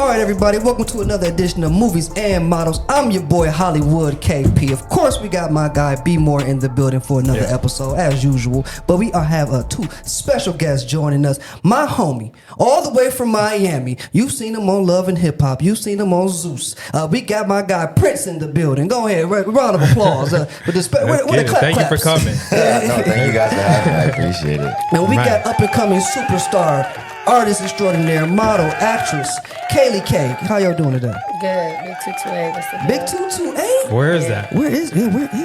right, everybody, welcome to another edition of Movies and Models. I'm your boy Hollywood KP. Of course, we got my guy B More in the building for another episode, as usual. But we have two special guests joining us. My homie, all the way from Miami. You've seen him on Love and Hip Hop. You've seen him on Zeus. We got my guy Prince in the building. Go ahead, round of applause. Thank you for coming. Thank you guys for having me. I appreciate it. And we got up and coming superstar, artist extraordinaire, model, actress, Kaylee K. How y'all doing today? Good. Big 228. What's the Big 228? Where is that? Where is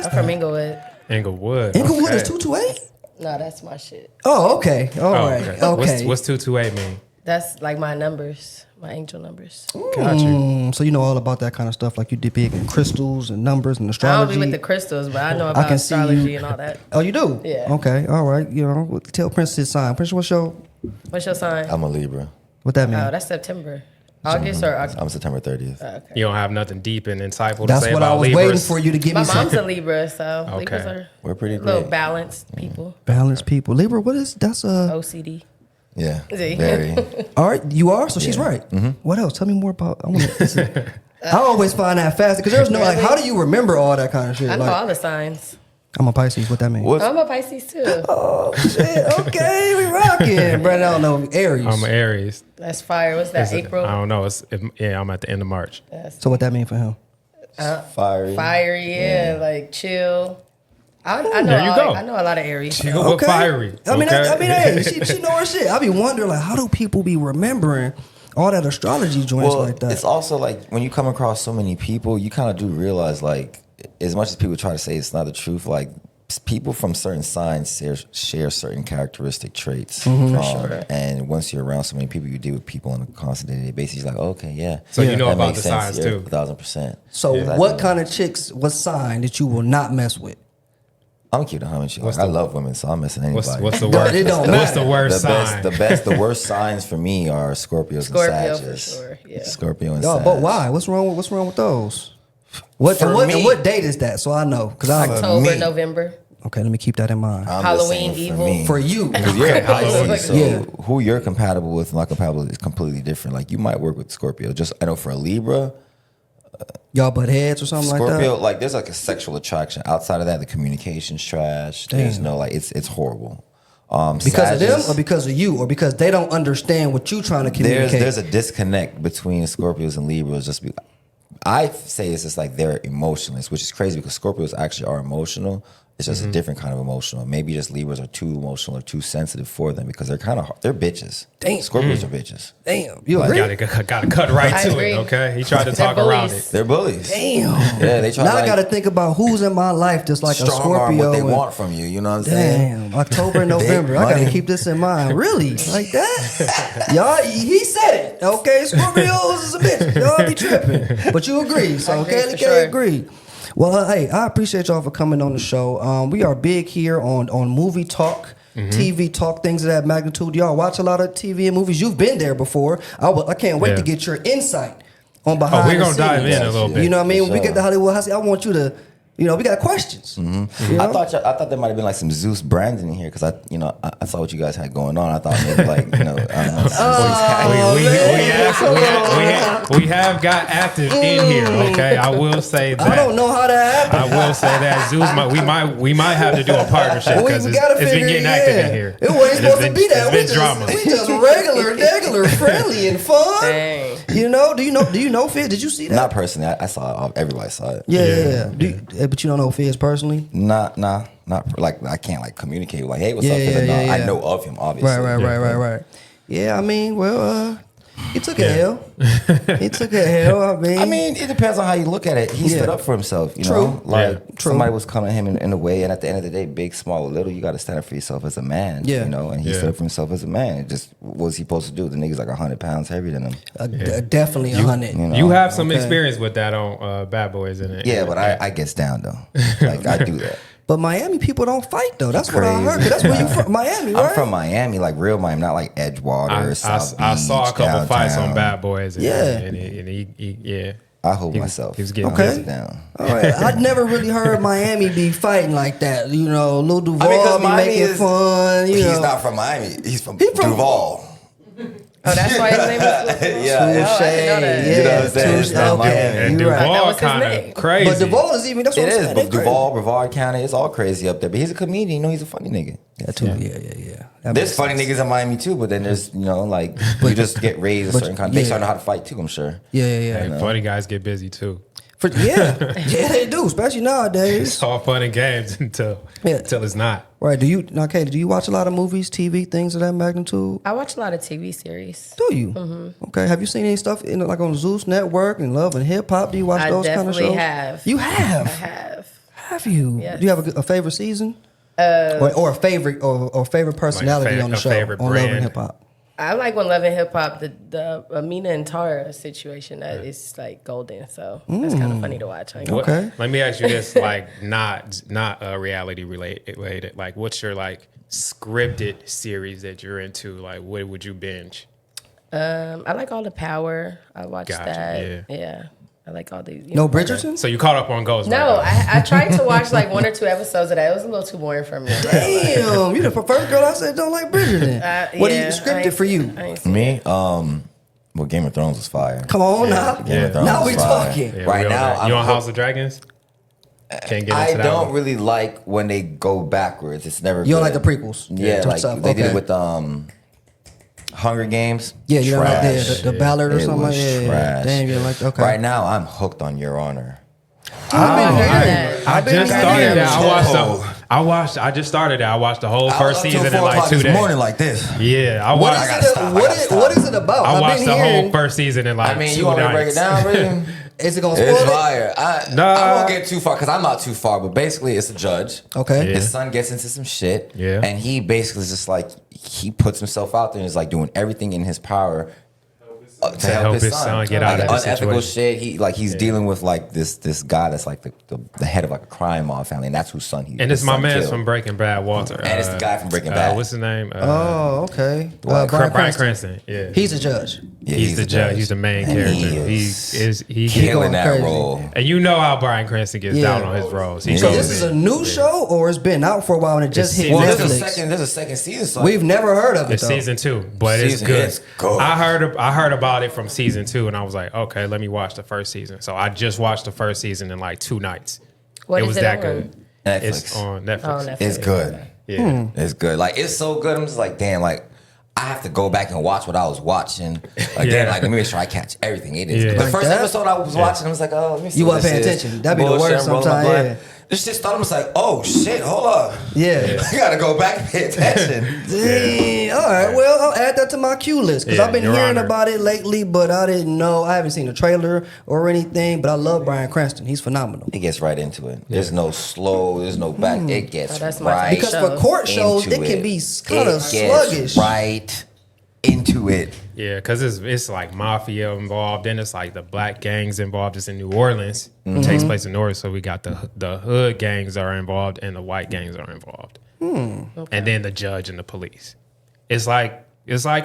I'm from Inglewood. Inglewood. Inglewood Okay. is 228? No, that's my shit. Oh, okay. All right. Okay. What's 228 mean? That's like my numbers, my angel numbers. Got you. So you know all about that kind of stuff, like you did big in crystals and numbers and I astrology. don't be with the crystals, but I know about astrology and all that. Oh, you do? Yeah. Okay. All right. You know, tell Prince his sign. Prince, what's your sign? I'm a Libra. what that mean? Oh, that's September. August or October? I'm September 30th. Okay. You don't have nothing deep and insightful That's to say what I about was Libras? waiting for you to give My me some mom's a Libra, so Okay. Libras are We're pretty little great. balanced people. balanced people. Libra, what is that's OCD. Yeah, See? very. All right, you are, so she's Yeah. right. What else? Tell me more about. I always find that fascinating because there's no like, how do you remember all that kind of shit? I know Like, all the signs. I'm a Pisces. What that mean? What's, I'm a Pisces too. Oh shit! Okay, we rocking. Brandon, I don't know. Aries. I'm an Aries. That's fire. What's that? Is it- April? I don't know. I'm at the end of March. So what that mean for him? fiery? Fiery, yeah, like chill. I know. There you go. I know a lot of Aries. Chill with fiery. I mean, okay? hey, she know her shit. I be wondering like, how do people be remembering all that astrology joints Well, like that? it's also like when you come across so many people, you kind of do realize like, as much as people try to say it's not the truth, like people from certain signs share certain characteristic traits. And once you're around so many people, you deal with people on a constant day-to-day basis. You're like, okay, yeah. So you know that about makes the sense. signs, Yeah, too. 1,000%. So Yeah. what kind of chicks, what sign that you will not mess with? I'm gonna keep it 100. Like, I love women, so I'm messing anybody. What's the worst? It don't What's the matter. worst sign? The worst signs for me are Scorpios Scorpio and for Sagittarius. sure. Yeah. Scorpio and Oh, Sag. but why? What's wrong with those? What For and me- what date is that? So I know because I October, me. November. okay. Let me keep that in mind I'm just Halloween saying evil. for you. Because you're a Halloween. Pisces, so Yeah. who you're compatible with and not compatible with is completely different. Like you might work with Scorpio. Just I know for a Libra, Y'all butt heads or something Scorpio, like like there's like a sexual attraction. Outside of that, the communication's trash. There's no like it's horrible. that? Because of them Sagittarius, or because of you or because they don't understand what you trying to communicate? there's a disconnect between Scorpios and Libras. I say it's just like they're emotionless, which is crazy because Scorpios actually are emotional. It's just a different kind of emotional. Maybe just Libras are too emotional or too sensitive for them because they're they're bitches. Damn. Scorpios are bitches. Damn, you agree? Gotta cut right I to agree. it. Okay, he tried to They're talk around bullies. it. They're bullies. Damn. Yeah, they try Now to I like, got to think about who's in my life just like a strong arm Scorpio. what they and- want from you. You know what I'm saying? Damn, October and November. I got to money. keep this in mind. Really? Like that? Y'all, he said it. Okay, Scorpios is a bitch. Y'all be tripping. But you agree. So I agree Kaylee for K sure. agree. Well, hey, I appreciate y'all for coming on the show. We are big here on movie talk, TV talk, things of that magnitude. Y'all watch a lot of TV and movies. You've been there before. I can't wait Yeah. to get your insight on behind we're the gonna dive scenes. in a little bit. You know what I mean? When we For get to Hollywood, I want you to, we got questions. You know? I thought there might have been like some Zeus branding in here because I saw what you guys had going on. I thought maybe like I don't know. We have got active in here. Okay, I will say that. I don't know how that happened. I will say that Zeus we might have to do a partnership because it's been getting active in here. It wasn't supposed to be that. It's been drama. We just regular, friendly, and fun. Dang. You know? Do you know Fizz? Did you see that? Not personally. I saw it. Everybody saw it. Yeah. But you don't know Fizz personally? Not like I can't like communicate like, hey, what's Yeah, up? 'Cause yeah, I yeah. know of him obviously. Right. Yeah, I mean, well, he took a L. He took a L. I mean, it depends on how you look at it. He stood up for himself, you know? Like, True. somebody was coming at him in a way, and at the end of the day, big, small, or little, you got to stand up for yourself as a man, Yeah. you know? And he stood up for himself as a man. It just, what was he supposed to do? The nigga's like 100 pounds heavier than him. Definitely 100. You know? You have some Okay. experience with that on Bad Boys, in it? Yeah, but I gets down, though. Like, I do that. But Miami people don't fight, though. That's what I Crazy. heard. 'Cause that's where you from. Miami, right? I'm from Miami, like real Miami, not like Edgewater, South I saw a Beach, couple fights on downtown. Bad Boys. And, Yeah. and he I hold myself. He was getting Okay. Sit down. All right. I'd never really heard Miami be fighting like that. You know, Lil Duval I mean, 'cause be Miami making is- fun. You He's know. not from Miami. He's from He from- Duval. Oh, that's why his name is Yeah, I didn't know that. You know what I'm saying? It's not Okay. Miami. And You're right. That Duval was his kind name. of crazy. But Duval is even. That's what It I'm is, saying. but They crazy. Duval, Brevard County, it's all crazy up there. But he's a comedian, you know, he's a funny nigga. Yeah, too. Yeah. That There's makes funny sense. niggas in Miami too, but then there's, you know, like, you just get raised a certain kind of, they yeah. start to know how to fight too, I'm sure. Yeah. Hey, funny guys get busy too. Yeah, they do, especially nowadays. It's all fun and games until it's not. Right? Do you watch a lot of movies, TV, things of that magnitude? I watch a lot of TV series. Do you? Mm-hmm. Okay. Have you seen any stuff like on Zeus Network and Love and Hip Hop? Do you watch those kind of shows? I definitely have. You have? I have. Have you? Yes. Do you have a favorite season? Or a favorite or favorite personality on the show favorite on brand. Love and Hip Hop? I like when Love and Hip Hop, the Amina and Tara situation, that is like golden. So that's kind of funny to watch. Okay. Let me ask you this, like not reality related. Like, what's your like scripted series that you're into? Like, what would you binge? I like all the Power. I watched Gotcha, that. Yeah. I like all these. No Bridgerton? So you caught up on Ghost? No, right? I tried to watch like 1 or 2 episodes of that. It was a little too boring for me. Damn, you the first girl I said don't like Bridgerton. What do you scripted for you? Me? Well, Game of Thrones was fire. Come on now. Game of Thrones Now was we fire. talking. Yeah, Right we on now, that. You I'm on House of Dragons? Can't get into I that don't one. really like when they go backwards. It's never You don't good. like the prequels? Yeah, To like stuff, they did okay. it with Hunger Games. Yeah, you don't like Trash. the ballad or It something like was that. trash. Damn, you don't like okay. Right now, I'm hooked on Your Honor. I just started that. Oh. I just started that. I watched the whole I first was up till season in 4 like o'clock 2 this days. morning like this. Yeah, I What watched. is it? What is it about? I I've watched been the hearing. whole first season in like I mean, 2 you want me to break nights. it down, really? Is it gonna spoil It's it? fire. I won't get too far because I'm not too far, but basically it's a judge. Okay. Yeah. His son gets into some shit. Yeah. And he basically is just like, he puts himself out there and is like doing everything in his power to help his son get out like of the unethical situation. shit. He's dealing with like this guy that's like the head of like a crime mob family, and that's whose son he. And it's his my son man killed. from Breaking Bad, Walter. And it's the guy from Breaking Bad. What's his name? Oh, okay. Dwight Bryan Brian Cranston. Cranston. Yeah, He's a judge. Yeah, he's the judge. He's the main And character. He He killing going that crazy. role. and you know how Brian Cranston gets Yeah. down on his roles. So He So goes this is in. a new show, or it's been out for a while and it just hit Well, There's Netflix? a second season. So We've never heard of it It's though. season 2, but it's Season good. is good. I heard about it from season 2, and I was like, okay, let me watch the first season. So I just watched the first season in like 2 nights. What it is was it that on? good. Netflix. It's on Netflix. Oh, Netflix. It's good. Yeah. It's good. Like it's so good. I'm just like, damn. Like I have to go back and watch what I was watching again. Yeah. Like let me make sure I catch everything. It is Yeah. good. The Like first that? episode I was watching, I was like, oh, let me see. You what wasn't this paying is. attention. That'd be the Bullshit, worst I'm rolling my sometimes, blind. yeah. This shit started. I was like, oh shit, hold up. Yeah. I gotta go back and pay attention. Dang. All right. Well, I'll add that to my queue list because Yeah, I've been Your hearing Honor. about it lately, but I didn't know. I haven't seen a trailer or anything. But I love Bryan Cranston. He's phenomenal. It gets right into it. There's no slow. There's no back. It gets Oh, that's my right. Because for court shows, into it can be kind It of gets sluggish. Right into it. Yeah, because it's like mafia involved, and it's like the black gangs involved. It's in New Orleans. It takes place in New Orleans, so we got the hood gangs are involved, and the white gangs are involved, and then the judge and the police. It's like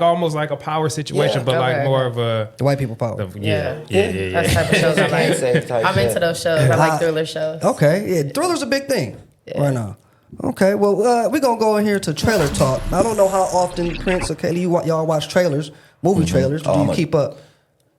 almost like a power situation, Yeah, but like okay. more of a The white people power. yeah. That's the type of shows I like. I'm into those shows. I like thriller shows. Okay, yeah, thriller's a big thing right now. Okay, well, we're gonna go in here to trailer talk. I don't know how often Prince or Kaylee y'all watch trailers, movie trailers. Do you keep up?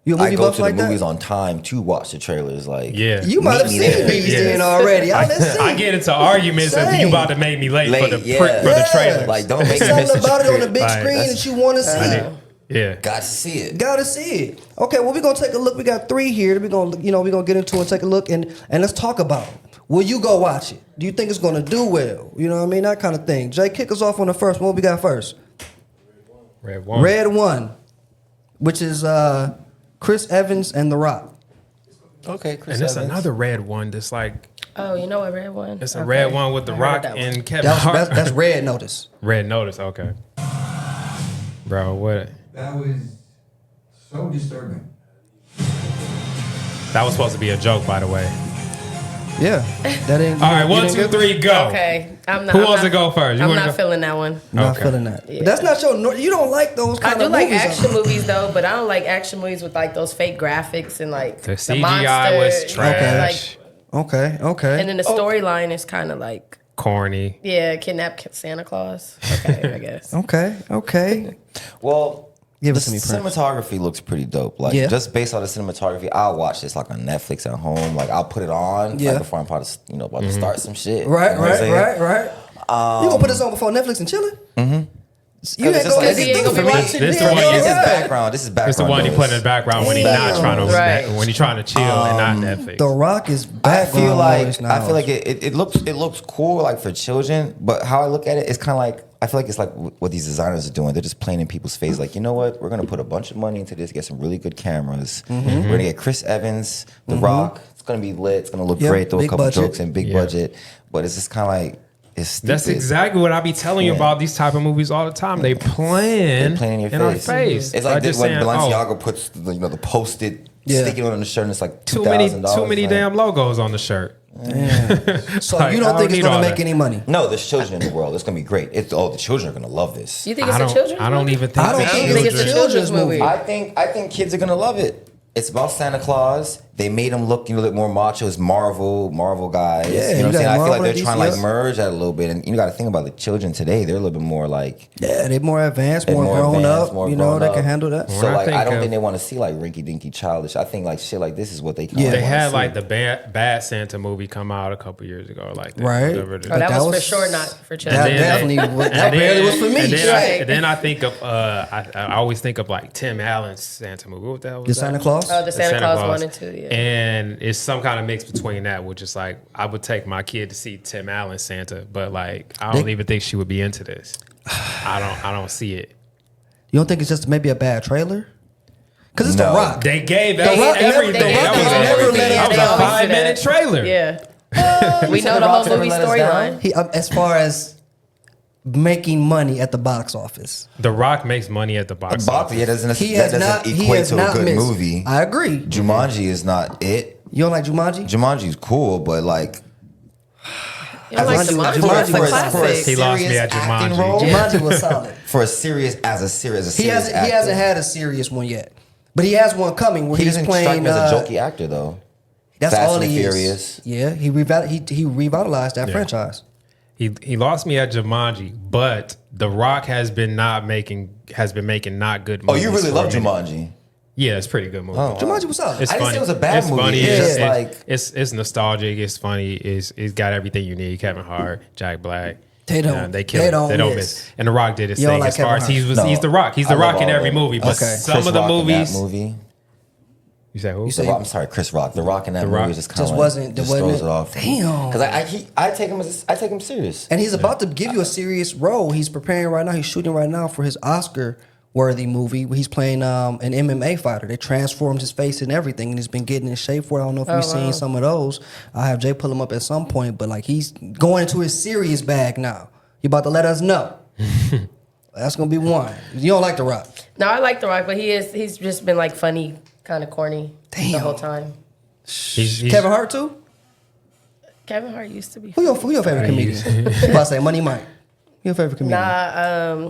You a I movie go buff to the like movies that? on time to watch the trailers. Like Yeah. You might have Meet seen me there. these Yeah. then already. Let's see. I get into arguments if Same. you about to make me late, for Late, the yeah. for the trailer. Like don't make me Something miss the about it on the big Like, screen that's- that you want to see. Yeah. Got to see it. Gotta see it. Okay, well, we're gonna take a look. We got 3 here. We're gonna get into and take a look and let's talk about it. Will you go watch it? Do you think it's gonna do well? You know what I mean? That kind of thing. Jay, kick us off on the first one. What we got first? Red one. Red One, which is Chris Evans and The Rock. Okay, Chris And it's Evans. another red one that's like Oh, you know a red one? it's a red one with The I heard Rock that one. and Kevin That's, Hart. that's Red Notice. Red Notice, okay. Bro, what? That was so disturbing. That was supposed to be a joke, by the way. Yeah, that ain't. All right, you 1, didn't 2, get- 3, go. Okay. I'm not. Who I'm wants not- to go first? You I'm wanna not go? feeling that one. Not Okay. feeling that. Yeah. But that's not your. You don't like those I kind do of like movies. action movies though, but I don't like action movies with like those fake graphics and like The the CGI was monster, trash. Okay. and then the storyline is kind of like Corny. kidnap Santa Claus. Okay, I guess. Okay. Well, Give The it to me, Prince. cinematography looks pretty dope. Like just based on the cinematography, I'll watch this like on Netflix at home. Like I'll put it on like, before I'm about to start some shit. Right, You know what I'm saying? right. You gonna put this on before Netflix and chilling? Mm-hmm. You ain't It's just gonna like, he ain't gonna be watching. This this the one you is get. background. This is background. It's the one you put in the background when he's not trying to when he's trying to chill and not Netflix. The Rock is I background feel like noise now. it looks cool like for children, but how I look at it, it's kind of like I feel like it's like what these designers are doing. They're just playing in people's face. Like, you know what? We're gonna put a bunch of money into this, get some really good cameras. We're gonna get Chris Evans, The Rock. It's gonna be lit. It's gonna look great. Throw a big couple budget. jokes and big budget, but it's just kind of like it's stupid. That's exactly what I be telling you about these type of movies all the time. They playing in our face. It's like just when saying, Balenciaga puts the post-it stick it on the shirt and it's like too $2,000. many damn logos on the shirt. So Like, you I don't don't think it's need gonna all make that. any money? No, there's children in the world. It's gonna be great. The children are gonna love this. You think it's a children's I don't movie? even think I don't it's think it's a children's movie. I think kids are gonna love it. It's about Santa Claus. They made him look a little bit more macho. It's Marvel guys. Yeah, you know you what I'm saying? got I feel Marvel like they're and trying to like DC. merge that a little bit. And you got to think about the children today. They're a little bit more like Yeah, they're more advanced, they're more grown advanced, up. more You know, grown they up. can handle that. So When I like I think don't of- think they want to see like rinky dinky childish. I think like shit like this is what they kind of They had see. like the bad Santa movie come out a couple years ago, like that, Right. whatever it is. Oh, that That was for was- sure not for That children. definitely that barely was for me. And then, Shit. and then I think of I always think of like Tim Allen's Santa movie. What the hell was The that? Santa Claus? Oh, the Santa Claus 1 and 2, yeah. And it's some kind of mix between that, which is like I would take my kid to see Tim Allen's Santa, but like I don't even think she would be into this. I don't see it. You don't think it's just maybe a bad trailer? Because it's The No. Rock. They gave Rock everything. never- That was never let that us was down. a 5-minute trailer. Yeah. We know The the Rock's whole never movie let us down? storyline. He, as far as making money at the box office, The Rock makes money at the box office. Yeah, that he doesn't has not. He equate has to a not good missed. movie. I agree. Jumanji is not it. You don't like Jumanji? Jumanji's cool, but like You don't like Jumanji- Jumanji? Jumanji That's a was- classic. He lost me serious at acting Jumanji. role? Jumanji was solid. For a serious He hasn't actor. had a serious one yet, but he has one coming where He he's doesn't strike playing. me as a jokey actor though. That's Fast all and he Furious. is. Yeah, he revitalized that franchise. He lost me at Jumanji, but The Rock has been making not good Oh, movies. you really for love a minute. Jumanji? Yeah, it's a pretty good movie. Oh, wow. Jumanji was solid. It's I didn't funny. say it was a bad It's movie. funny. It's just like It's nostalgic. It's funny. It's got everything you need. Kevin Hart, Jack Black. They don't- They kill they it. don't They don't miss. miss. And The Rock did his You don't thing like as far Kevin as he's Hart? The Rock. He's I The love Rock in all every of them. movie. But Okay. some Chris of the Rock in that movies. movie. You say who? You say- I'm sorry, Chris Rock. The Rock in that Rock movie just kind Just of wasn't- just wasn't throws it? it off. Damn. Because I take him serious. And he's about to give you a serious role. He's preparing right now. He's shooting right now for his Oscar-worthy movie. He's playing an MMA fighter. They transformed his face and everything, and he's been getting in shape for it. I don't know if you've seen some of those. I'll have Jay pull him up at some point, but like he's going into his serious bag now. He about to let us know. That's gonna be one. You don't like The Rock. No, I like The Rock, but he's just been like funny, kind of corny the whole time. He's- Kevin Hart too. Kevin Hart used to be. Who your favorite comedian? You about to say Money Mike? Who your favorite comedian? Nah,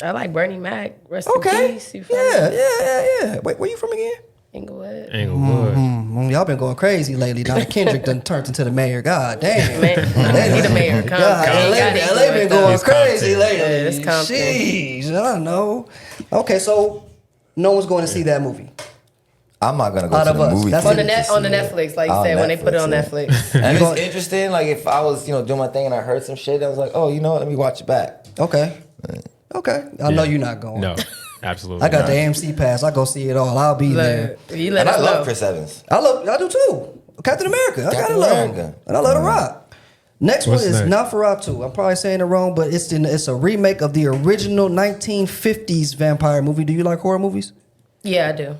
I like Bernie Mac. Rest Okay. in peace. You feel Yeah, me? yeah. Wait, where you from again? Inglewood. Englewood. Y'all been going crazy lately. Donna Kendrick done turned into the mayor. God damn. Man, he the mayor. Come, God, come, LA, gotta LA been Inglewood, going It's crazy Compton. lately. Yeah, it's Compton. Jeez, I don't know. Okay, so no one's going to see that movie. I'm not gonna go Out to of the us. movie That's On theater the to net, on the see it. Netflix, like you On said, when they put it on Netflix, Netflix. And if it's interesting. Like if I was, doing my thing and I heard some shit, I was like, oh, you know what? Let me watch it back. Okay. Okay. I know you're not going. No, absolutely. I got not. the AMC pass. I go see it all. I'll be there. Look, you let And I us love know. Chris Evans. I do too. Captain America. I gotta Captain love him. America. And I love The Rock. Next What's one is next? Nosferatu. I'm probably saying it wrong, but it's a remake of the original 1950s vampire movie. Do you like horror movies? Yeah, I do.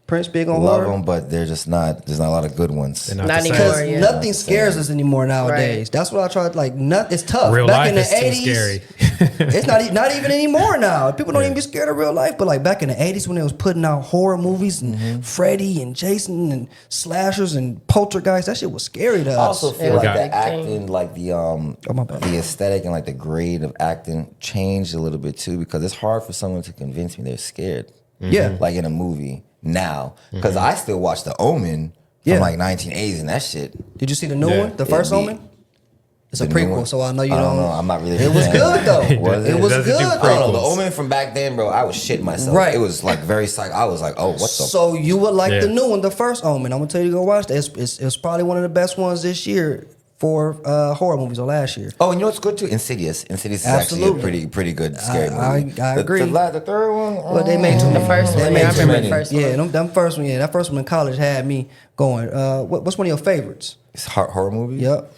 Prince big on Love horror? them, but they're just not. There's not a lot of good ones. They're Not the same. anymore. Because Yeah. nothing scares us anymore nowadays. Right. That's what I tried. Like, it's tough. Real back life in the is too 80s, scary. it's not even anymore now. People don't even be scared of real life. But like back in the 80s when they was putting out horror movies and Freddy and Jason and slashers and poltergeist, that shit was scary to us. I also feel Yeah, like got the it. acting, like my bad. the aesthetic and like the grade of acting changed a little bit too, because it's hard for someone to convince me they're scared. Yeah. Like in a movie now, because I still watch The Omen from Yeah. like 1980s and that shit. Did you see the new Yeah. one? The first Yeah, Omen? It's a The new prequel, one? so I know you I don't don't. know. I'm not really. It was good though. Was It was Doesn't do good. I don't know. The prequels. Omen from back then, bro. I was shitting myself. Right. It was like very psych. I was like, oh, what the? So you would like Yeah. the new one, the first Omen. I'm gonna tell you to go watch that. It's probably one of the best ones this year for horror movies or last year. Oh, and you know what's good too? Insidious. Insidious is Absolutely. actually a pretty good scary movie. I agree. The third one. But they made too The many. first They one, made yeah, I too remember many. the first one. Yeah, them first one. Yeah, that first one in college had me going. What's one of your favorites? It's horror movie. Yep.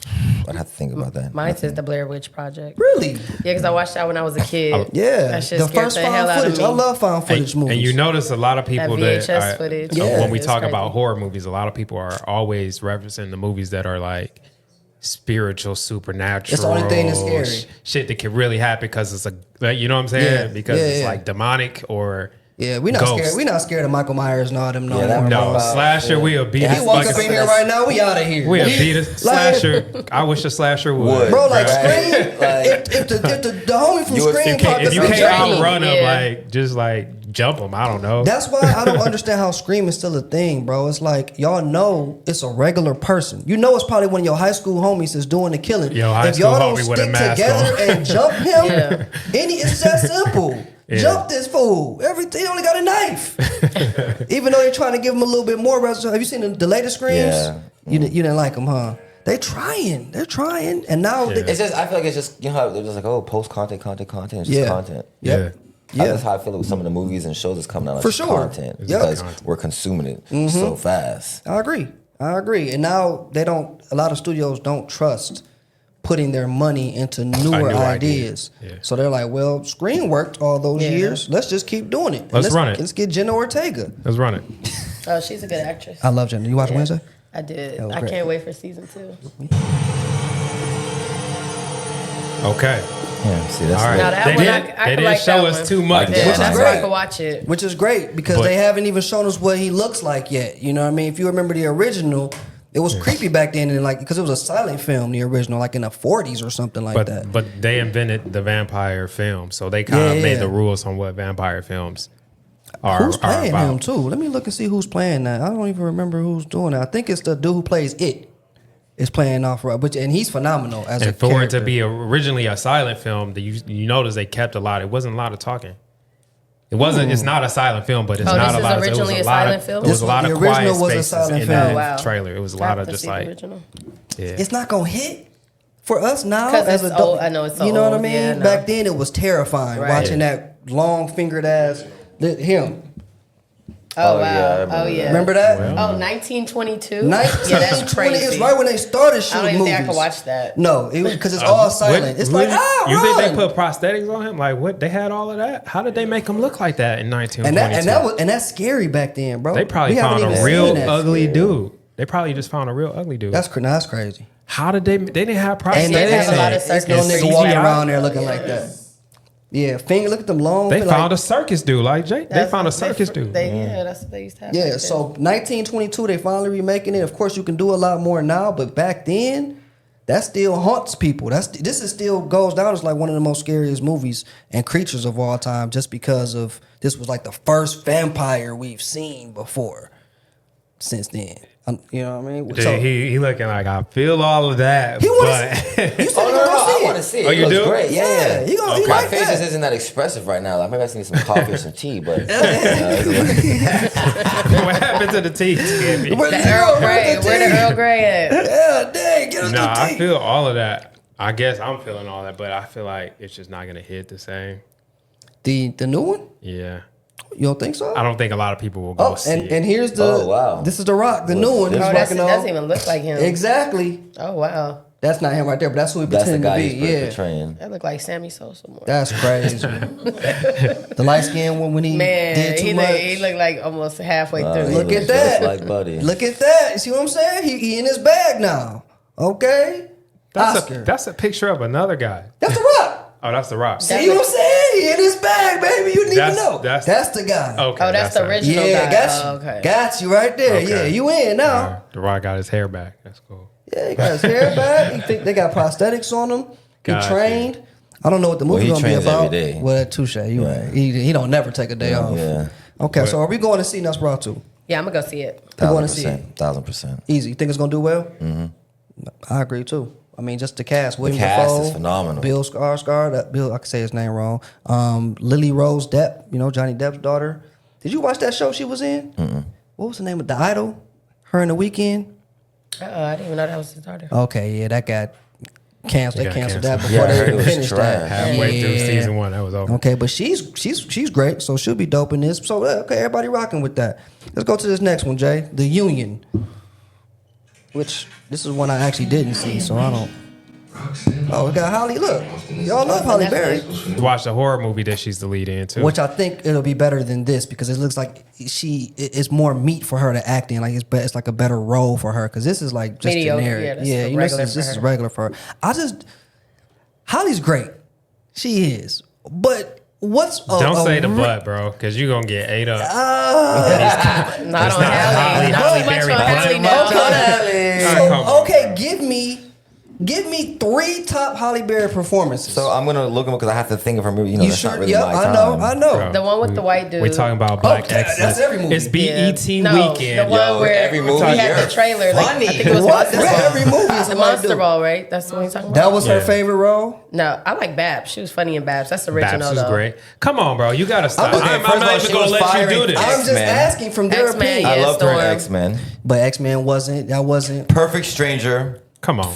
I'd have to think about that. Mine is the Blair Witch Project. Really? Yeah, because I watched that when I was a kid. Yeah. That shit The scared first the hell found out of footage. me. I love found footage movies. And you notice a lot of people That that VHS are, footage. Yeah. when we It's talk crazy. about horror movies, a lot of people are always referencing the movies that are like spiritual, supernatural. It's the only thing that's scary. Shit that can really happen because it's you know what I'm saying? Yeah. Because Yeah, it's yeah. like demonic or Yeah, we not ghost. scared. We not scared of Michael Myers and all them no Yeah, that more. No, Wow. slasher, we'll beat Yeah, He his walk up fucking- in here right now. We out of here. We'll beat a slasher. I wish a slasher would. Bro, like Right. Scream. Like- if the homie from You would- Scream you popped If up you in can't Scream, outrun him, Yeah. like just like jump him. I don't know. that's why I don't understand how Scream is still a thing, bro. It's like y'all know it's a regular person. You know it's probably one of your high school homies is doing the killing. Yo, high if y'all school don't homie with a stick mask together on. and jump him, Yeah. it's that simple. Yeah. Jump this fool. Everything he only got a knife. Even though they're trying to give him a little bit more. Have you seen the latest Screams? Yeah. You didn't like them, huh? They're trying, and now Yeah. It's just I feel like it's just you know how they're just like post content. It's just Yeah. content. Yeah. That's how I feel with some of the movies and shows that's coming out. Like For sure. content Yep. because Content. we're consuming it so fast. I agree. And now a lot of studios don't trust putting their money into newer new ideas. ideas. Yeah. So they're like, well, Screen worked all those Yeah. years. Let's just keep doing it. And Let's run it. Let's get Jenna Ortega. Let's run it. Oh, she's a good actress. I love Jenna. You watch Yeah. Wednesday? I did. That was I great. can't wait for season 2. Okay. Yeah, see that's All right. Now that They one, didn't, I they could didn't like show that us one. too much. Like Yeah, Which is that's great. why I could watch it. Which is great because But- they haven't even shown us what he looks like yet. You know what I mean? If you remember the original, it was creepy back then, and like because it was a silent film, the original, like in the 40s or something like that. But they invented the vampire film, so they kind of Yeah, made yeah. the rules on what vampire films are. Who's playing about. him too? Let me look and see who's playing that. I don't even remember who's doing that. I think it's the dude who plays It is playing off, and he's phenomenal as a And for character. it to be originally a silent film, you notice they kept a lot. It wasn't a lot of talking. It wasn't. It's not a silent film, but it's Oh, not this a is lot. It was originally a a lot silent of. film? It was This a lot one- of the original quiet was a spaces silent in film. the Oh, wow. trailer. It was a I have lot of to just see the like original. yeah. It's not gonna hit for us now 'Cause as it's adult. old. I know it's so You know what I old. mean? Yeah, I know. Back then it was terrifying Right. watching that long fingered ass him. Oh, Oh, yeah, I wow. remember Oh, that. yeah. Remember that? Well, Oh, 1922? 1920 Yeah, that's crazy. is right when they started I shooting don't even movies. think I could watch that. No, it was because it's all silent. It's like you run. think they put prosthetics on him? Like what? They had all of that. How did they make him look like that in 1922? and that's scary back then, bro. They probably We haven't found even a real seen that. ugly dude. They probably just found a real ugly dude. That's crazy. How did they? They didn't have prosthetics. And they have a lot of it's no circus nigga CGI. walking around there looking like that. Yeah, finger. Look at them long. They like- found a circus dude, like Jake. They That's found a what circus dude. Yeah, that's what they used to have. Yeah, back then. so 1922, they finally remaking it. Of course, you can do a lot more now, but back then, that still haunts people. This is still goes down as like one of the most scariest movies and creatures of all time, just because of this was like the first vampire we've seen before. Since then, you know what I mean? Dude, he looking like I feel all of that. he but wants. You said Oh you no, gonna go I see want to it. see it. Oh, It you looks do? great. Yeah. You gonna you My like face that? just isn't that expressive right now. Like maybe I just need some coffee or some tea, but what happened to the teeth? Skibby? Where The the Earl hell- Grey. Where the Earl Grey at? Yeah, dang, get us Nah, the I tea. feel all of that. I guess I'm feeling all that, but I feel like it's just not gonna hit the same. The new one. Yeah, You don't think so? I don't think a lot of people will go Oh, see and it. here's the. Oh, wow. This is the Rock, the new one. this- He's Oh, rocking that on. doesn't even look like him. Exactly. Oh, wow. That's not him right there, but that's who he that's the pretended guy to he's be. Yeah. portraying. That look like Sammy Sosa more. That's crazy. The light skinned one when he Man, did too much. he looked like almost halfway through. He Look looks at that. just like Buddy. Look at that. You see what I'm saying? He in his bag now. Okay. Oscar. That's a picture of another guy. That's the Rock. Oh, that's the Rock. See what I'm saying? He in his bag, baby. You didn't even That's- know. that's- That's the guy. Okay, Oh, that's the it. original Yeah, guy. got you. Oh, okay. Got you right there. Okay. Yeah, you in now. All right, the Rock got his hair back. That's cool. Yeah, he got his hair back. He think they got prosthetics on him. He Got you. trained. I don't know what the movie he gonna be trains about. every day. Well, touche. You Yeah. right. He don't never take a day off. Yeah. Okay, so are we going to see Nosferatu? Yeah, I'm going to go see it. We want to see it. 1000%. Easy. You think it's gonna do well? Mm-hmm. I agree too. I mean, just the cast. William cast Dafoe, is phenomenal. Bill Skarsgård. Bill, I can say his name wrong. Lily Rose Depp. You know, Johnny Depp's daughter. Did you watch that show she was in? What was the name of The Idol? Her in The Weeknd. I didn't even know that was his daughter. Okay, yeah, that got canceled. They got canceled canceled. that before Yeah, I heard they it was finished that. trash. Halfway through Yeah. season 1, that was over. Okay, but she's great, so she'll be dope in this. So okay, everybody rocking with that. Let's go to this next one, Jay. The Union, which this is one I actually didn't see, so I don't. Oh, we got Holly. Look, y'all love Halle Berry, Watch the horror movie that she's the lead in too. which I think it'll be better than this because it looks like it's more meat for her to act in. Like it's like a better role for her because this is like just Mediocre, generic. yeah, that's Yeah, you know, regular this is for her. regular for her. Holly's great. She is, but what's Don't say the butt, bro, because you're gonna get ate up. Not on not Halle. Halle Not much Berry on Halle butt. now. So, Come on, okay, give me 3 top Halle Berry performances. So I'm gonna look them up because I have to think of her movie. You know, you that's sure? not really Yep, my I time. know, I know. Bro. The one with the white dude. We're talking about Black Okay, Excellence. that's every movie. It's BET Yeah. No, weekend. the one Yo, where every movie, we had you're the trailer. Like, I funny. think it was What? Monster That's Ball. every movie is The a white Monster dude. Ball, right? That's the one you're talking about. That was her Yeah. favorite role. No, I like Babs. She was funny in Babs. That's original Babs is though. great. Come on, bro. You gotta stop. Okay, I'm first of not all, even she gonna was let you firing do this. I'm just X-Men. asking from their X-Men, opinion. I yeah. loved her in Storm. X-Men. But X-Men wasn't. That wasn't. Perfect Stranger. Come on.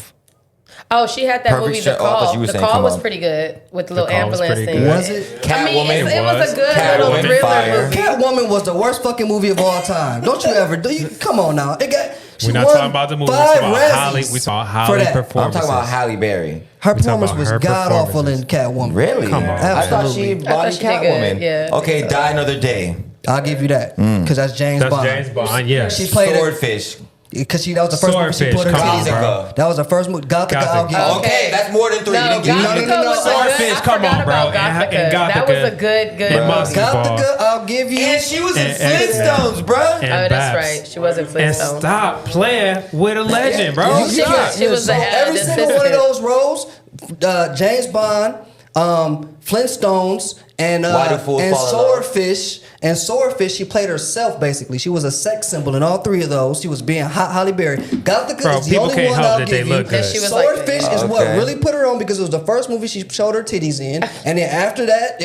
Oh, she had that Perfect movie, Stranger. The Oh, I thought Call. you were The saying Call come was on. pretty good with the little Call was ambulance pretty thing. good. Was it? I mean, Catwoman it was a good little Catwoman, thriller fire. movie. Catwoman was the worst fucking movie of all time. Don't you ever do you? Come on now. It got. She We're not won talking about the movie. We're 5 talking about Halle. Razzies We talking for Halle that. I'm performances. talking about Halle Berry. Her talking performance about was her god awful in performances. Catwoman. Really? Come on. I thought she Absolutely. I thought bodied she did good, Catwoman. yeah, I Okay, think so. Die Another Day. I'll give you that because that's James That's Bond. James Bond. Yeah. She played it Swordfish. because that was the first movie she Swordfish, put her come on, titties in. bro. That was the first movie. Gothica. I'll give you. Okay, that's more than 3. No, you didn't give me Gothica no, no. was a good. Swordfish, I come forgot on, bro. about And Gothica. That was a Gothica. good And movie. Monster Ball. Gothica. I'll give you. And she was in And- Flintstones, bro. and Oh, that's Babs. right. She was in And Flintstone. stop playing with a legend, bro. You She can't. was- she was So the every assistant. single one of those roles, James Bond, Flintstones, and Why Do Fools and Fall in Love? Swordfish. And Swordfish, she played herself basically. She was a sex symbol in all 3 of those. She was being Halle Berry. Gothica Bro, is the people only can't one help I'll that give they you. look good. She was like Swordfish that. is what Okay. really put her on because it was the first movie she showed her titties in, and then after that,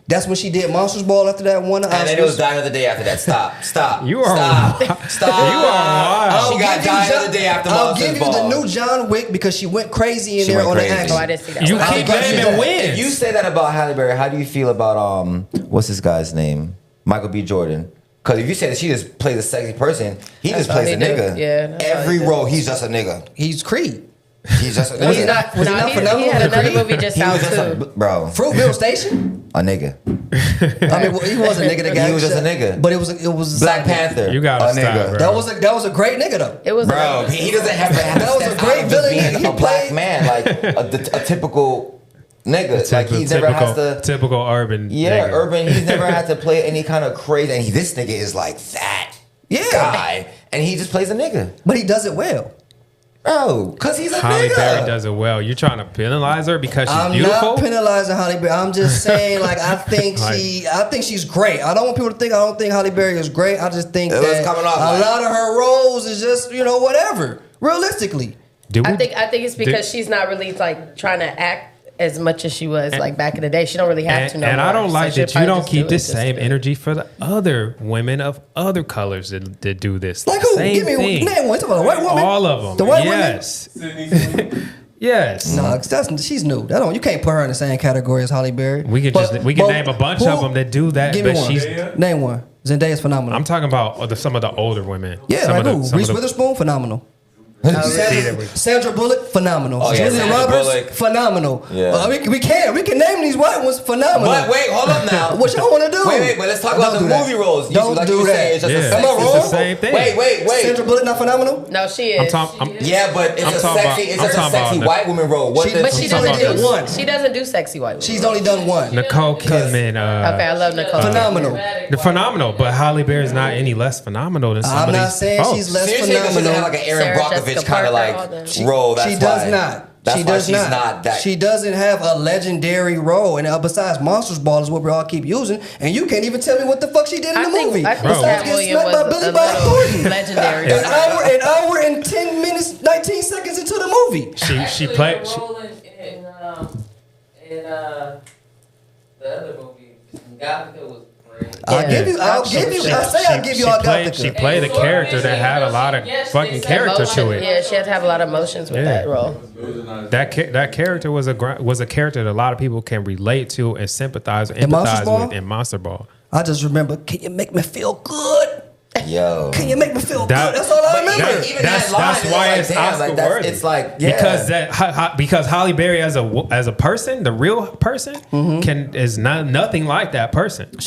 that's when she did Monsters Ball. After that, one of And then it was Die Another Day after that. Stop. You are Stop. Stop. You are wild. She got Die Another Day after I'll Monsters give you Ball. the new John Wick because she went crazy in She there went on crazy. the action. Oh, I didn't see that. You one. keep I'll give you blaming that. wins. If you say that about Halle Berry, how do you feel about what's this guy's name? Michael B. Jordan. Because if you say that she just plays a sexy person, he That's just all plays he a do. nigga. Yeah, that's all Every he do. role, he's just a nigga. He's Creed. He's just a nigga. Was he not? Was he not He phenomenal? had in another Creed? movie just He out was just too. bro, Fruitville Station. a nigga. I mean, well, he was a nigga that got He was just a shot, nigga. but it was Black Panther. You gotta a stop, nigga. bro. That was a great nigga though. It was Bro, he doesn't have to have That was a step great out of just villain. being He a black played- man, like a typical nigga. Like he never has to. typical urban. Yeah, nigga. urban. He's never had to play any kind of crazy. And this nigga is like that guy, and he just plays a nigga. But he does it well. Bro, because he's a Halle nigga. Berry does it well. You're trying to penalize her because she's I'm beautiful. not penalizing Halle Berry. I'm just saying, like, I think Like- she's great. I don't want people to think I don't think Halle Berry is great. I just think It was that coming off a like- lot of her roles is just whatever. Realistically, Did we- I think it's because she's not really like trying to act as much as she was like back in the day. She don't really have to no and more. I don't So like she'll that you probably don't just keep do the it just same to- energy for the other women of other colors that do this. like who? Same Give me thing. name one. Talk about a white woman. All of them. The white yes. women. Yes. No, she's new. You can't put her in the same category as Halle Berry. We can But- we can but name a bunch who- of them that do that, Give me but one. she's. Name one. Zendaya's phenomenal. I'm talking about some of the older women. Yeah, some like of who? some Reese of the- Witherspoon, phenomenal. Sandra- Sandra Bullock, phenomenal. Oh, yeah, Julia Sandra Roberts, Bullock. phenomenal. Yeah. We can name these white ones, phenomenal. But wait, hold up now. What y'all want to do? Wait, but let's talk about Don't the do that. movie roles. Don't like do you that. say, it's just Yeah. a Am sexy I wrong? It's the same thing. Wait. Sandra Bullock not phenomenal? No, she I'm is. talking. Yeah, but it's I'm a talking sexy. about- It's I'm just a talking sexy about white woman role. What She- does- But she I'm talking doesn't about do one. She doesn't do sexy white women. She's only done one. Nicole Kidman. Okay, I love Nicole. Phenomenal. The phenomenal, but Halle Berry's not any less phenomenal than some I'm of not these saying folks. she's less Seriously, because she doesn't have phenomenal. like an Aaron Sarah Jessica Brockovich kind of Parker, all like them. role. That's She does why. not. That's she why does she's not that. She doesn't have a legendary role, and besides Monsters Ball is what we all keep using, and you can't even tell me what the fuck she did in the movie. I think Besides Cat getting Williams smacked by was Billy a Bob little Thornton. legendary. An hour and 10 minutes, 19 seconds into the movie. She played. In the other movie, Gothica was great. I'll give you. I'll give you all She Gothica. played a character that had a lot of fucking character to it. Yeah, she had to have a lot of emotions with that role. That character was a character that a lot of people can relate to and sympathize and In Monsters empathize Ball? with in Monster Ball. I just remember, can you make me feel good? Yo. Can you make me feel That- good? That's all I remember. Even That's that line that's is why like, it's damn, Oscar like, that's- worthy. it's like, yeah. because Halle Berry as a person, the real person, is not nothing like that person.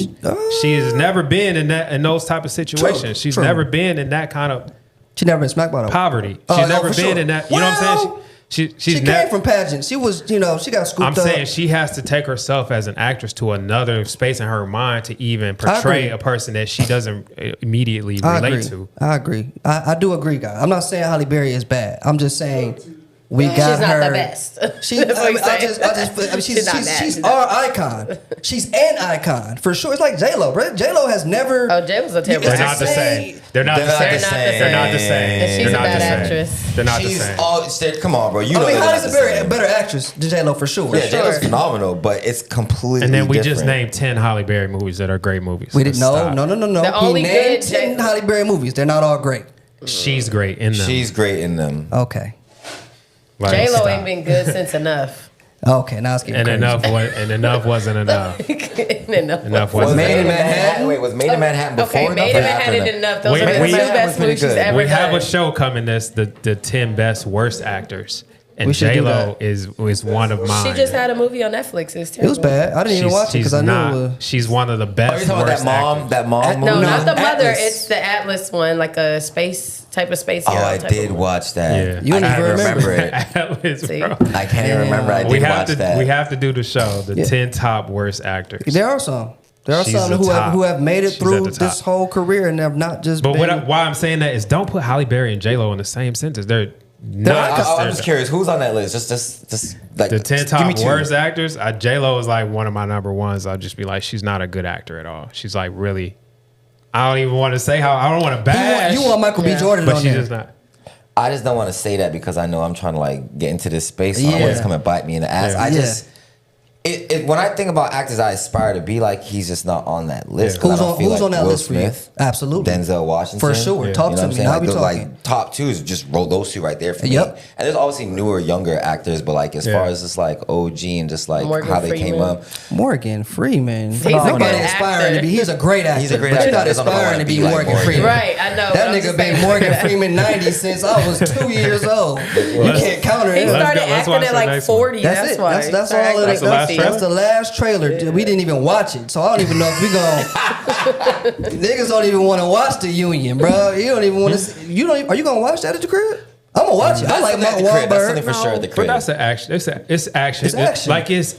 She has never been in those type of situations. She's true. never been in that kind of She never been smacked by them. poverty. Oh, She's no, never for been sure. in that. You know what I'm saying? She's She never. came from pageants. She was, she got scooped I'm up. saying she has to take herself as an actress to another space in her mind to even portray agree. a person that she doesn't immediately I relate agree. to. I agree. I do agree, guys. I'm not saying Halle Berry is bad. I'm just saying we got She's not her. the best. She, That's what I he's saying. mean, She's not bad. she's She's our icon. She's an icon for sure. It's like J Lo, bro. J Lo has never. Oh, Jay was a terrible They're It's not the the same. same. They're not the They're same. not the same. They're not the same. And she's They're a not bad the same. actress. They're not the She's same. all. Come on, bro. You know I mean, they're Holly's not a the same. better actress than J Lo for sure. Yeah, J Lo's Sure. phenomenal, but it's completely. And then we just different. named 10 Halle Berry movies that are great movies. We didn't. Stop. No. The He only named good 10 J- Halle Berry movies. They're not all great. She's great in them. She's great in them. Okay. Like, J Lo stop. ain't been good since Enough. Okay. Now it's getting And crazy. enough wasn't enough. Enough Was wasn't Made in enough. Manhattan? Wait, was Made in Manhattan before? Okay, enough Made or in after Manhattan enough? Enough. Those We- are the we- two Manhattan best was pretty movies she's good. ever We have done. a show coming this the 10 best worst actors. And We should do J-Lo is one of mine. She just had a movie on Netflix. It's It terrible. was bad. I didn't even watch it because I knew not, it was. she's one of the Are best you talking about worst that mom? actors. That mom No, movie? not the mother. Atlas. It's the Atlas one, like a space type of space Oh, hero. I type did of watch that. Yeah. You don't I even can't remember. it. Atlas, See? bro. I can't even remember. I did We have watch to that. we have to do the show, the Yeah. 10 top worst actors. There are some. There are She's some the who top. have made it She's through at the top. this whole career and have not just But been. why I'm saying that is don't put Halle Berry and J-Lo in the same sentence. They're not. I'm just curious. Who's on that list? Just like The 10 give top me two. worst actors, J-Lo is like one of my number ones. I'll just be like, she's not a good actor at all. She's like really, I don't even want to say how, I don't want to bash. You want Michael B. Yeah. Jordan but on she's there. just not. I just don't want to say that because I know I'm trying to like get into this space. So I don't want Yeah. to come and bite me in the ass. Yeah. I Yeah. just. When I think about actors I aspire to be like, he's just not on that list. 'Cause I don't feel Who's like on that Will list for you? Smith, Absolutely. Denzel Washington. For sure. Talk You know to what I'm me. saying? Now Like, we those, talking. like top two is just roll those two right there for Yep. me. And there's obviously newer, younger actors, but like as Yeah. far as just like OG and just like Morgan how they came Freeman. up. Morgan Freeman. He's a Nobody good aspiring actor. to be. He's a great actor. He's a great but actor. you're not I just don't know aspiring why to be I'd be like Morgan Morgan. Freeman. Right, I know. but That I'm nigga just been saying. Morgan Freeman 90 since I was 2 years old. You can't counter He him. Let's started go- let's acting watch at the like next one. 40. That's That's it. why. That's Started all acting it That's is. the last goofy. That's the last trailer. We didn't even watch it, so I don't even know if we going niggas don't even want to watch the Union, bro. You don't even want to. You don't. Are you gonna watch that at your crib? I'm gonna watch it. I That's like something at Mark the crib. That's something Wahlberg. for sure at the But crib. that's an action. It's action. It's action. Like it's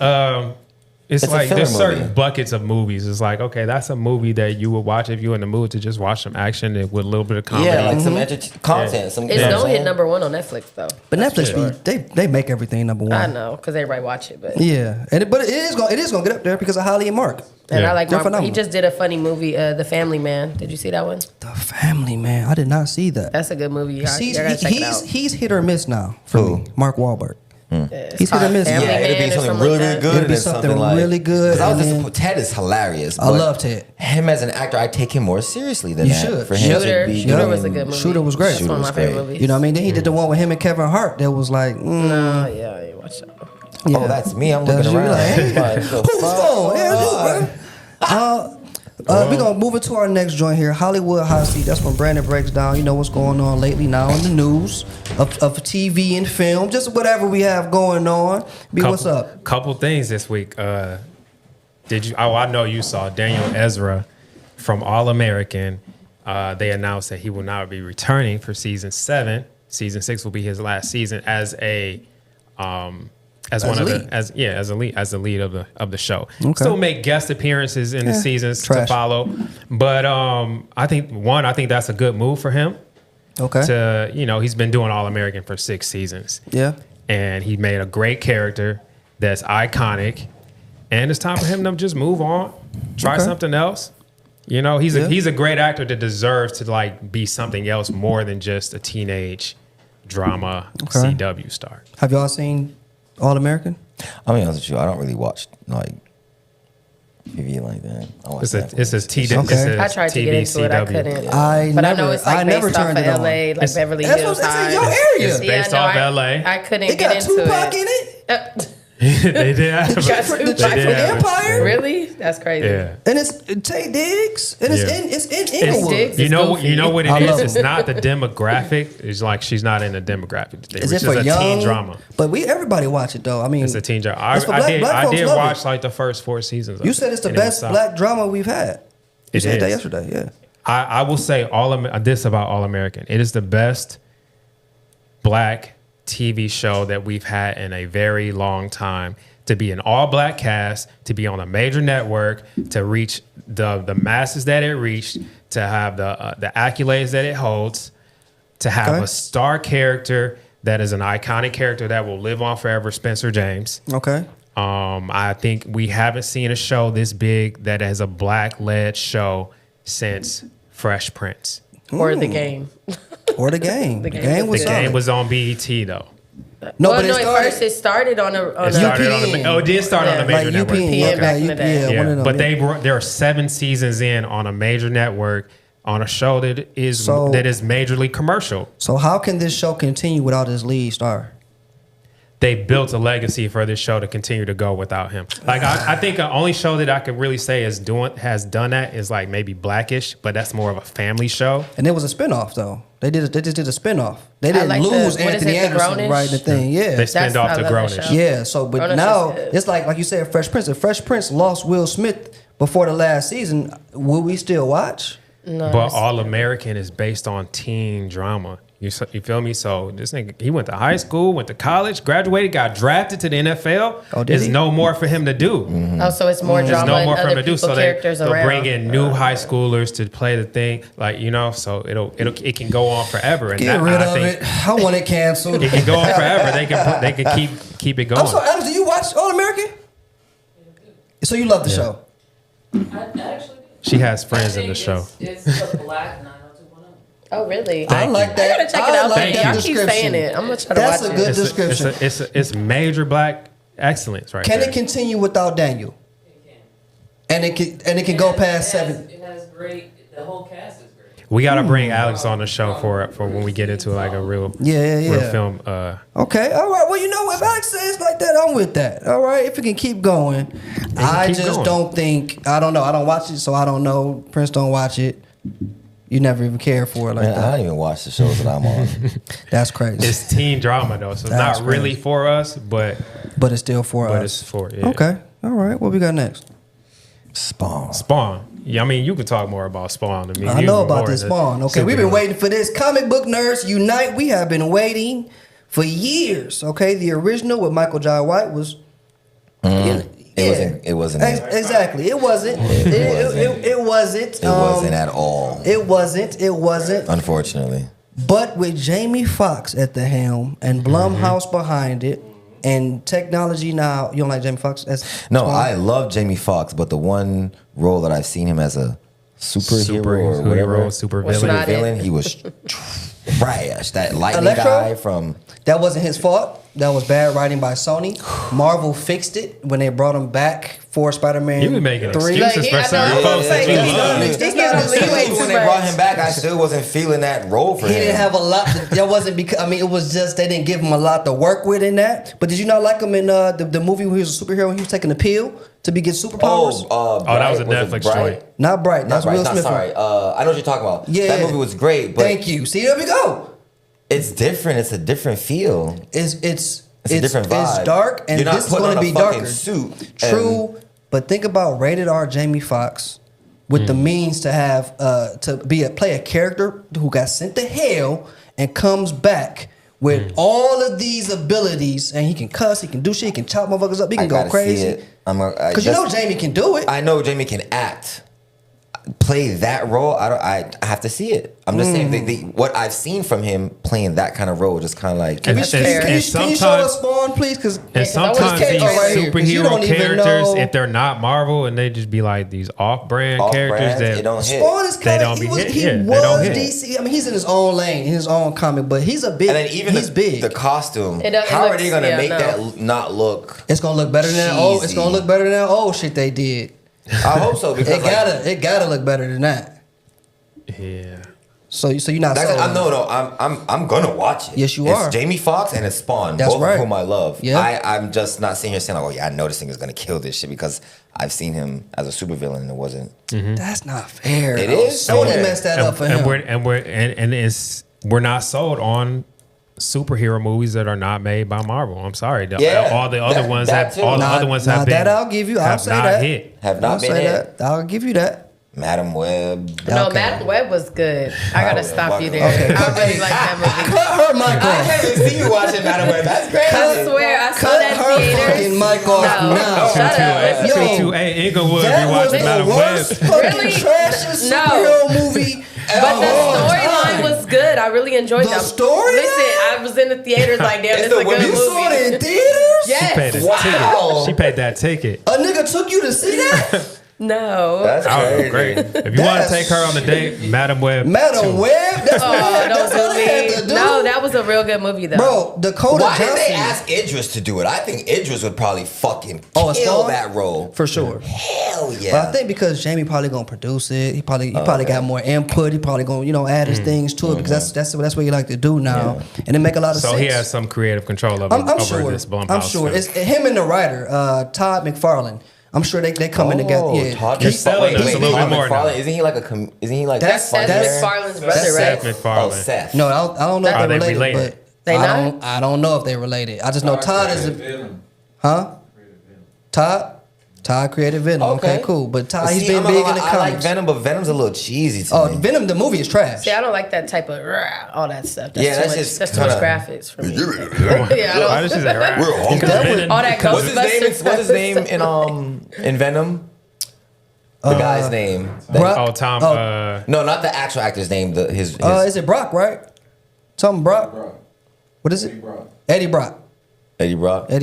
It's a like filler there's certain movie. buckets of movies. It's like, okay, that's a movie that you would watch if you're in the mood to just watch some action and with a little bit of comedy. Yeah, like some Mm-hmm. content. Some, It's you know what I'm don't hit saying? number one on Netflix though. But Netflix, Sure. they make everything number one. I know because everybody watch it, but Yeah, but it is gonna get up there because of Holly and Mark. and Yeah. I like They're Mark. He phenomenal. just did a funny movie, The Family Man. Did you see that one? The Family Man, I did not see that. That's a good movie. Y'all He's, gotta check it out. he's hit or miss now for Who? me. Mark Wahlberg. It's He's hit or called miss. Family Yeah, it'd Man be or something something really, like really that. good. It'd be and then something like, really good, 'cause I was and then- disappointed. Ted is hilarious. I but love Ted. him as an actor. I take him more seriously than You that. should. For him Shooter. to be Shooter doing- was a good movie. Shooter was great. That's one of my Shooter was favorite great. movies. You know what I mean? Then he did the one with him and Kevin Hart. That was like, Oh yeah, I ain't watched that. yeah. Oh, that's me. I'm That's looking you, around. like, hey, Like, the who's fuck? phone? Yeah, you, bro. We're gonna move it to our next joint here, Hollywood Hot Seat. That's when Brandon breaks down, you know, what's going on lately now in the news of TV and film, just whatever we have going on. What's up? Couple things this week. Did you? Oh, I know you saw Daniel Ezra from All American. They announced that he will not be returning for season 7. Season 6 will be his last season as a as one of lead. the as the lead of the show. Okay. Still make guest appearances in the seasons trash. to follow, but I think that's a good move for him. Okay. To he's been doing All American for 6 seasons. Yeah. and he made a great character that's iconic. And it's time for him to just move on, try something else. You know, he's a great actor that deserves to like be something else more than just a teenage drama CW star. Have y'all seen All American? I'll be honest with you, I don't really watch like TV like that. It's a I tried to get into it, I couldn't. But I know it's like based off of LA, like Beverly Hills High. That's your area. It's based off LA. I couldn't They get got into Tupac it. in it. They did have The chick from Empire. Really? That's crazy. Yeah. And it's Tay Diggs, and it's in Inglewood. Diggs. You know what it I love is? him. It's not the demographic. It's like she's not in the demographic. Is It's it for just a young? teen drama. But everybody watch it though. I mean, It's a teen drama. It's for I black folks did love watch it. like the first 4 seasons. You said it's the best black drama we've had. You said that yesterday. Yeah. I will say this about All American. It is the best black TV show that we've had in a very long time. To be an all black cast, to be on a major network, to reach the masses that it reached, to have the accolades that it holds, to have a star character that is an iconic character that will live on forever, Spencer James. Okay. I think we haven't seen a show this big that is a black-led show since Fresh Prince. Or The Game. Or The Game. The Game was The Game was on BET though. No, Well, but no, at first it started on a It did start on a major network. UPN back in the day. one of them, But there are 7 seasons in on a major network on a show that is majorly commercial. So how can this show continue without his lead star? They built a legacy for this show to continue to go without him. Like I think the only show that I could really say has done that is like maybe Blackish, but that's more of a family show. And it was a spinoff though. They just did a spinoff. They didn't like lose what is Anthony it, the Anderson Grownish? writing the thing. Yeah. They spinned off I to love that Grownish. show. Yeah, so but Grownish now is good. it's like you said, Fresh Prince. If Fresh Prince lost Will Smith before the last season, will we still watch? No, But All American is based on teen drama. You feel me? So this nigga, he went to high school, went to college, graduated, got drafted to the NFL. Oh, did There's he? no more for him to do. oh, so it's more There's drama no and more for him other to do. people, So characters they'll around. bring in new high schoolers to play the thing, like so it can go on forever. And Get rid of it. I want it canceled. It can go on forever. They can keep it going. I'm sorry, Adams, do you watch All American? So you love the show? I actually do. She has I friends in think the show. It's a black 90210. Oh, really? I like that. I gotta check it out. like that Y'all keep description. saying it. I'm gonna try to That's watch a it. good description. It's major black excellence right Can there. it continue without Daniel? And it can go past 7. It has great. The whole cast is great. We gotta bring Alex on the show for when we get into like a real real film. Okay, all right. Well, you know, if Alex says like that, I'm with that. All right, if it can keep going. I keep just going. don't think. I don't know. I don't watch it, so I don't know. Prince don't watch it. You never even cared for it like Man, I that. don't even watch the shows that I'm on. That's crazy. It's teen drama though, so it's That's not really crazy. for us, but It's still for us. it's for yeah. Okay. All right. What we got next? Spawn. Yeah, I mean you could talk more about Spawn than me. I You know more about this into Spawn. Okay, we've been superhero. waiting for this. Comic Book Nerds Unite. We have been waiting for years. Okay, the original with Michael Jai White was. It wasn't. Exactly. It wasn't. It wasn't. It wasn't at all. It wasn't. Unfortunately. But with Jamie Foxx at the helm and Blumhouse behind it, and technology now, you don't like Jamie Foxx? No, I love Jamie Foxx, but the one role that I've seen him as a superhero or whatever, super What's villain. not it? villain, he was trash. That lightning Electro? guy from. That wasn't his fault. That was bad writing by Sony. Marvel fixed it when they brought him back for Spider-Man You be making 3. excuses for I certain know, folks that you he love. don't- That's They not give his him leeway fault. too When they brought much. him back, I still wasn't feeling that role for He him. didn't have a lot. That wasn't because it was just they didn't give him a lot to work with in that. But did you not like him in the movie where he was a superhero and he was taking a pill to get superpowers? that was a Bright? Netflix Bright? joint. Not Bright. That's Not Bright. Will Not Smith. sorry. I know what you're talking about. Yeah. That movie was great, but Thank you. See, there we go. it's different. It's a different feel. It's a different vibe. It's dark, and You're not this is putting going to on be a fucking darker. suit True, but think about rated R Jamie Foxx with the means to have play a character who got sent to hell and comes back with all of these abilities, and he can cuss, he can do shit, he can chop motherfuckers up, he can go gotta see crazy. it. Because you know Jamie can do it. I know Jamie can act. play that role, I have to see it. I'm just saying what I've seen from him playing that kind of role, just kind of like. Can you show us Spawn, please? And sometimes these superhero characters, if they're not Marvel and they just be like these off-brand characters, that don't hit. Spawn is kind of he was hit. DC. I mean, he's in his own lane, in his own comic, but he's a big. And then even he's big. The costume. How are they going to make that not look? It's gonna look better than that. Oh, it's gonna look better than that old shit they did. I hope so because it gotta look better than that. Yeah. So you're not. I'm gonna watch it. Yes, you it's are. It's Jamie Foxx and it's Spawn, That's both right. of whom I love. Yeah. I'm just not sitting here saying like, oh yeah, I know this thing is gonna kill this shit because I've seen him as a supervillain and it wasn't. That's not fair. It is. Sony messed that up for him. We're not sold on superhero movies that are not made by Marvel. I'm sorry. All the other ones have been. That I'll give you. I'll say that. Have not been hit. I'll give you that. Madam Web. No, Madam Web was good. I gotta stop you there. Okay. I really like that movie. Cut her mic off. I haven't seen you watching Madam Web. That's crazy. I swear, I saw that in her theaters. fucking mic off now. Shut up. Yo, Inglewood be That was watching the Madam Web. worst fucking trashiest superhero movie. But the storyline was good. I really enjoyed The that. storyline? Listen, I was in the theaters like, damn, this is a good movie. You saw it in theaters? Yes. She paid that ticket. A nigga took you to see that? No. That's crazy. Great. If you want to take her on a date, Madam Web. Madam Web? That's what don't they had to do. No, that was a real good movie though. Bro, Dakota Why Johnson. did they ask Idris to do it? I think Idris would probably fucking kill Spawn? that role. For sure. Hell yeah. But I think because Jamie probably gonna produce it, he probably got more input. He probably gonna add his things to it because that's what you like to do now, and it make a lot of sense. So he has some creative control over this Blumhouse. I'm sure it's him and the writer Todd McFarlane. I'm sure they coming together. Yeah, Todd You're selling us a little bit more now. Isn't he like That's Seth MacFarlane's brother, right? Seth MacFarlane. Oh, Seth. No, I don't know if Are they're they related, related? but I don't know if they're related. I just know Todd is Todd created Venom. Okay, cool. But Todd, he's been big in the comics. I like Venom, but Venom's a little cheesy to me. Venom, the movie is trash. See, I don't like that type of all that stuff. That's too much graphics for me. I just say all that What's his name in Venom? The guy's name. Tom. No, not the actual actor's name. His. Is it Brock, right? Something Brock? What is it? Eddie Brock. Eddie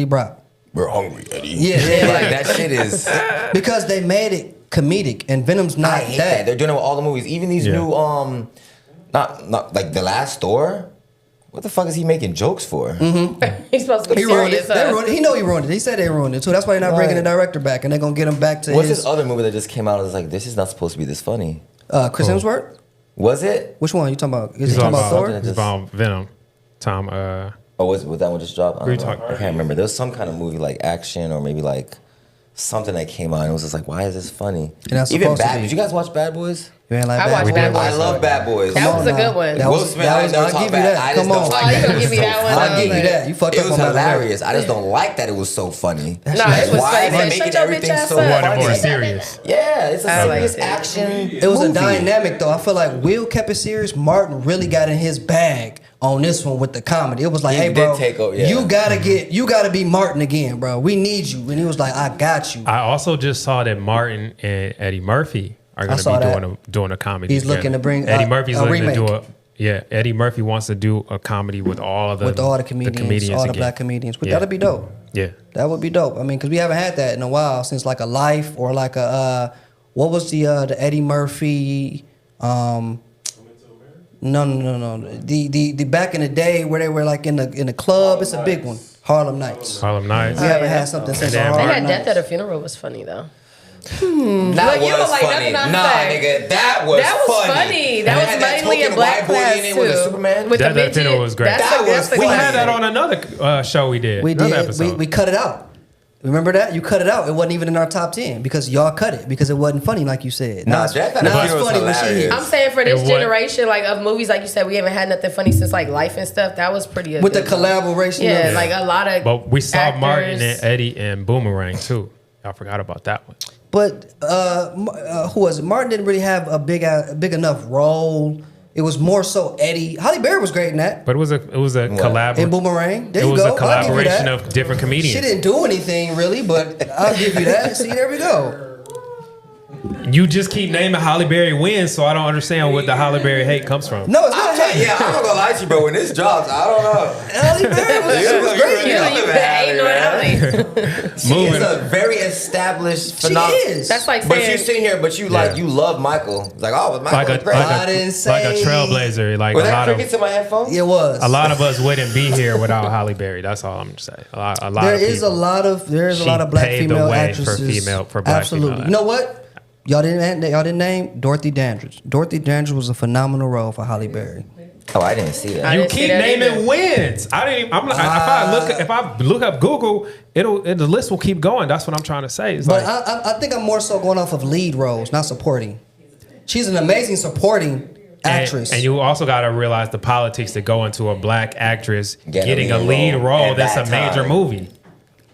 Brock. We're hungry, Eddie. Yeah. Like that shit is because they made it comedic, and Venom's not I hate that. They're doing it with all the movies, even these new not like the last Thor. What the fuck is he making jokes for? Mm-hmm. He's supposed to be serious. He know he ruined it. He said they ruined it too. That's why they're not bringing the director back, and they're gonna get him back to What's this other movie that just came out? It's like this is not supposed to be this funny. Chris Hemsworth. Was it? Which one are you talking about? He's talking about Thor. He's about Venom. Tom. Oh, was that one just dropped? I can't remember. There was some kind of movie like action or maybe like something that came out and it was just like, why is this funny? Even Bad. Did you guys watch Bad Boys? You ain't like I watched Bad Boys. I love Bad Boys. That was a good one. Will Smith. I'll give you that. Come on. You gonna give me that one? I'll give you that. You fucked up on that. It was hilarious. I just don't like that it was so funny. No, it was why funny. are they making everything so funny? More serious. Yeah, it's a serious action. It was a dynamic though. I feel like Will kept it serious. Martin really got in his bag on this one with the comedy. It was like, hey bro, you gotta be Martin again, bro. We need you. And he was like, I got you. I also just saw that Martin and Eddie Murphy are going to be doing a comedy. He's looking to bring Eddie Murphy's looking remake. to do Eddie Murphy wants to do a comedy with all the comedians all the again. black comedians. But that'd be dope. Yeah, that would be dope. I mean, because we haven't had that in a while since like a Life or like a what was the Eddie Murphy. No. The back in the day where they were like in the club, it's a big one. Harlem Nights. We haven't had something since Harlem Nights. They had Death at a Funeral was funny though. That was funny. Nigga, that was funny. That was mainly a black class too. With the Superman. With the Death Funeral was great. We had that on another show we did. We cut it out. Remember that? You cut it out. It wasn't even in our top 10 because y'all cut it because it wasn't funny like you said. Now it's funny when she hits. I'm saying for this generation like of movies, like you said, we haven't had nothing funny since like Life and stuff. That was pretty with the collaboration. Yeah, like a lot of. But we saw Martin and Eddie and Boomerang too. I forgot about that one. But who was it? Martin didn't really have a big enough role. It was more so Eddie. Halle Berry was great in that. But it was a collaboration. In Boomerang. There you go. It was a collaboration of different comedians. She didn't do anything really, but I'll give you that. See, there we go. You just keep naming Halle Berry wins, so I don't understand what the Halle Berry hate comes from. No, it's not hate. Yeah, I'm not gonna lie to you, bro. When this drops, I don't know. Halle Berry was great. She is a very established phenomenon. She is. That's like But saying you sitting here, but you like you love Michael. It's like, oh, Michael was great. I didn't say like a trailblazer. Like Was a that lot of crickets in my headphones? it was. a lot of us wouldn't be here without Halle Berry. That's all I'm gonna say. A lot There of is people. a lot of She black paved the female way actresses. for black Absolutely. female You know what? Y'all didn't name Dorothy Dandridge. Dorothy Dandridge was a phenomenal role for Halle Berry. Oh, I didn't see that. I You didn't see keep that naming either. wins. I didn't. Even, I'm like, if I look up Google, the list will keep going. That's what I'm trying to say. It's But like, I think I'm more so going off of lead roles, not supporting. She's an amazing supporting actress. And you also got to realize the politics that go into a black actress getting a lead role at that's that a major time. movie.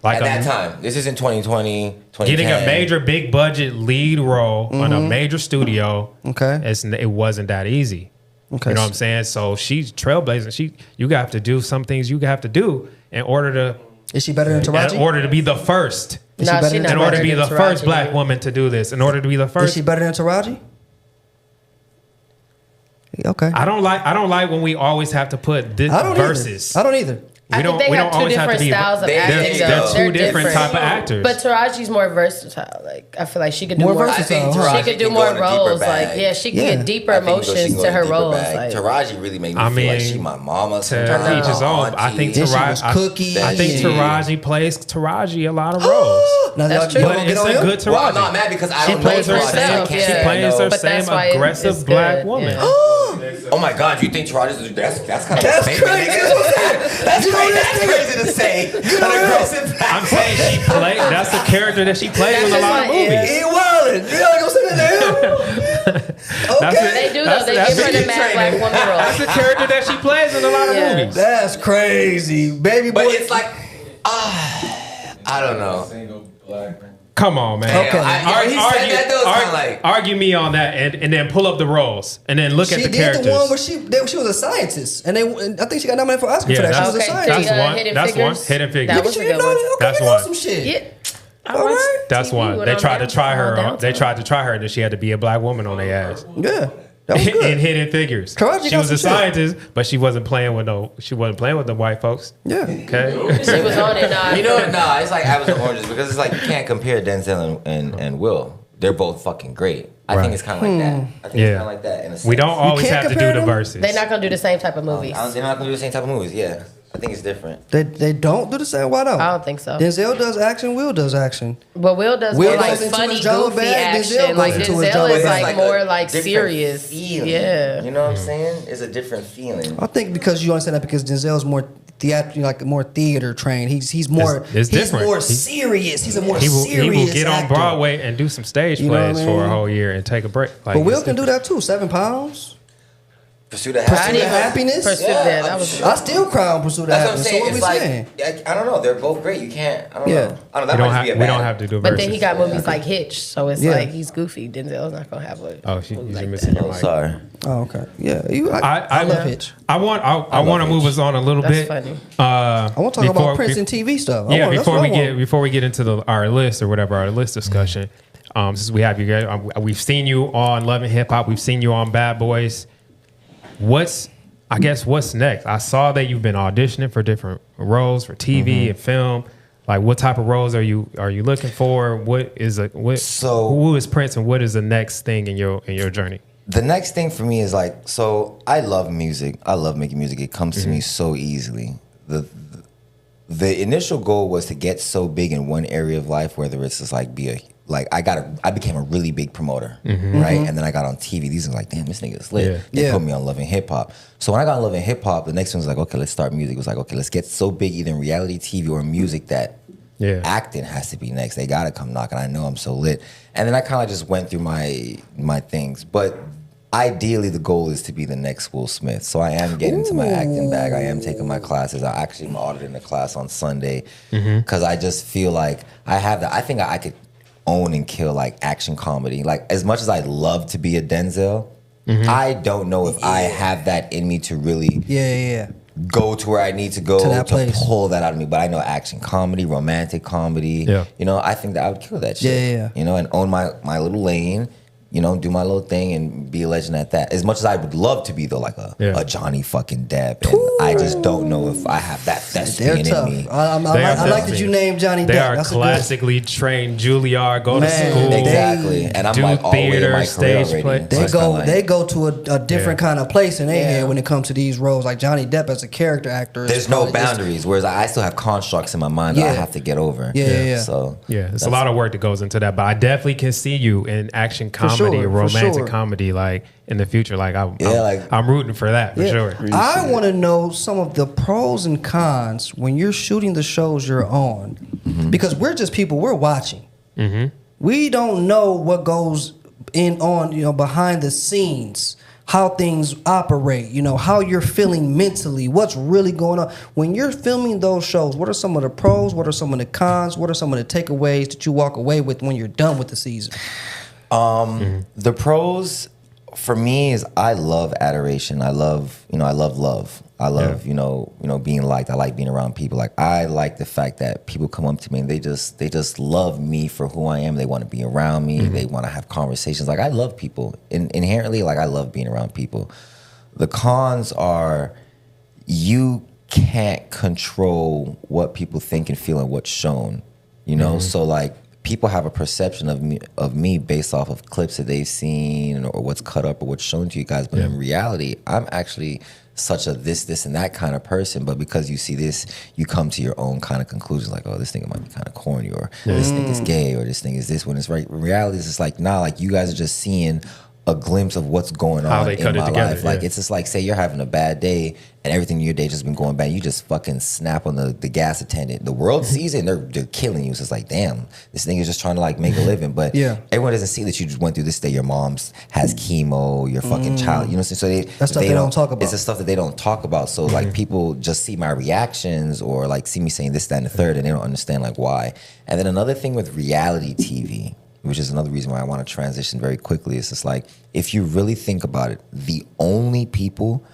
Like At that time, this is in 2020, 2010. getting a major big budget lead role on a major studio. Okay. It wasn't that easy. Okay. You know what I'm saying? So she's trailblazing. You have to do some things you have to do in order Is she better than Taraji? to be the first. Is she Nah, better she than not In order to better be than the first Taraji. black woman to do this. In order to be the Is first. she better than Taraji? Okay. I don't like when we always have to put this I don't versus. either. I don't either. I think they have two different styles of They- acting. they're though. two different type of actors. But Taraji's more versatile. Like I feel like she could do More more. versatile, huh? She could do Taraji more can go in a deeper roles. bag. Like she can Yeah. get deeper I think she emotions can go to in a her deeper roles. bag. Like Taraji really made me I feel like mean, she my mama. to sometimes, each his my own. I think auntie. Then she was Cookie. I think and- Taraji plays Taraji a lot of roles. Now, That's y'all true. gonna But get it's on a him? good Taraji. Well, I'm not mad because I She don't know plays her Taraji. same. I can't She say I plays know. her But same that's why aggressive it's black good, woman. yeah. Oh my God, you think Taraji's that's kind of That's baby, crazy. nigga. That's crazy. That's crazy to say. An aggressive black I'm saying she played. That's the character that she plays in a That's lot of just like- movies. He wildin'. You gotta go sit in there. That's Okay. it. They do though. That's- They that's give her the the mad black woman That's role. the character that she plays in a lot of Yeah. movies. That's crazy, baby boy. But it's like, I don't know. Single black man. Come on, man. Okay. When he said that, though, it's kind of like. argue me on that, and then pull up the roles, and then look she at the did characters. the one where she was a scientist, and I think she got nominated for Oscar Yeah, for that. She was a that's- Okay, scientist. that's one. Hidden That's one. Figures. Hidden Figures. That was a You good know, one. okay, That's you know one. some shit. Yeah. All right. That's one. when They I'm tried to down- try I'm her. downtown. They tried to try her, and then she had to be a black woman on their ass. Yeah, that was In good. Hidden Figures. Taraji She got was a some shit. scientist, but she wasn't playing with the white folks. Yeah. Okay. She was on it. Nah, You know, nah, it's like apples and oranges because it's like you can't compare Denzel and Will. They're both fucking great. I Right. think it's kind of like that. I think Yeah. it's kind of like that. In a sense. We don't always can't have to do compare the them? verses. They're not gonna do the same type of movies. They're not gonna do the same type of movies. Yeah, I think it's different. They don't do the same. Why not? I don't think so. Denzel does action. Will does action. But Will does Will more like goes into funny, his Java goofy bag, Denzel action. goes Like into his Denzel Java is bag. like a more like different serious. feeling. Yeah. You know what I'm saying? It's a different feeling. I think because you understand that because Denzel's more theater, like more theater trained. He's more It's different. more He- serious. He's a more He serious. will get on actor. Broadway and do some stage You know what plays I for a mean? whole year and take a break. Like, But Will it's can do that too. 7 pounds. Pursuit of Pursuit I of didn't even Happiness. pursue Yeah, that. I'm I was. sure. I still cry on Pursuit of That's what I'm Happiness. saying. So what It's we like saying? I don't know. They're both great. You can't. I don't Yeah. know. I don't know. We That don't might have. just be a We bad. don't have to do But verses. then he got movies like Hitch, so it's Yeah. like he's goofy. Denzel's not gonna have a. Oh, movie you're like missing that. your mic. Sorry. Oh, okay. Yeah. I love Hitch. I want to move us on a little That's bit. funny. I want to talk before- about Prince and TV stuff. Yeah, that's what I want. before we get into our list or whatever our list discussion, since we have you guys, we've seen you on Love and Hip Hop, we've seen you on Bad Boys. What's next? I saw that you've been auditioning for different roles for TV and film. Like, what type of roles are you looking for? So- who is Prince, and what is the next thing in your journey? The next thing for me is like, so I love music. I love making music. It comes to me so easily. The initial goal was to get so big in one area of life, whether it's just like I became a really big promoter, right? And then I got on TV. These are like, damn, this nigga is lit. Yeah. They Yeah. put me on Love and Hip Hop. So when I got on Love and Hip Hop, the next one was like, okay, let's start music. It was like, okay, let's get so big either in reality TV or music that acting has to be next. They gotta come knocking. I know I'm so lit. And then I kind of just went through my things. But ideally, the goal is to be the next Will Smith. So I am getting into my acting bag. I am taking my classes. I actually am auditing a class on Sunday because I just feel like I have that. I think I could own and kill like action comedy. Like as much as I'd love to be a Denzel, I don't know if I have that in me to really Yeah. go to where I need to go To that to place. pull that out of me. But I know action comedy, romantic comedy. Yeah. You know, I think that I would kill that shit. Yeah. You know, and own my little lane. You know, do my little thing and be a legend at that. As much as I would love to be though, like a Johnny fucking Depp, and I just don't know if I have that They're thespian tough. in me. I like that you named Johnny Depp. They are That's classically trained Juilliard, go to Man, school. Exactly, and I'm do like all the way in theater, my career stage already. play. So They it's kinda like- they go to a different kind of place in their Yeah. head when it comes to these roles. Like Johnny Depp as a character actor. is There's no probably just- boundaries, whereas I still have constructs in my mind that I Yeah. have to get over. Yeah. So Yeah, it's a lot of work that goes into that, but I definitely can see you in action comedy, sure, for romantic sure. comedy, like in the future. Like like- I'm rooting for that for Yeah. sure. I want to know some of the pros and cons when you're shooting the shows you're on, because we're just people. We're watching. We don't know what goes on behind the scenes, how things operate. You know how you're feeling mentally, what's really going on when you're filming those shows. What are some of the pros? What are some of the cons? What are some of the takeaways that you walk away with when you're done with the season? The pros for me is I love adoration. I love love. I love, being liked. I like being around people. Like I like the fact that people come up to me and they just love me for who I am. They want to be around me. They want to have conversations. Like I love people. Inherently, like I love being around people. The cons are you can't control what people think and feel and what's shown. So like people have a perception of me based off of clips that they've seen or what's cut up or what's shown to you guys. But in reality, I'm actually such a this, and that kind of person. But because you see this, you come to your own kind of conclusions like, oh, this thing might be kind of corny, or this thing is gay, or this thing is this. When it's right, in reality, it's just like, nah, like you guys are just seeing a glimpse of what's going How on they in cut it my together, life. Like yeah. it's just like, say you're having a bad day and everything in your day just been going bad. You just fucking snap on the gas attendant. The world sees it and they're killing you. So it's like, damn, this thing is just trying to like make a living. But everyone doesn't see that you just went through this day. Your mom's has chemo, your fucking child, you know what I'm saying? So That's stuff they don't talk about. It's the stuff that they don't talk about. So like people just see my reactions or like see me saying this, that, and the third, and they don't understand like why. And then another thing with reality TV, which is another reason why I want to transition very quickly. It's just like, if you really think about it, the only people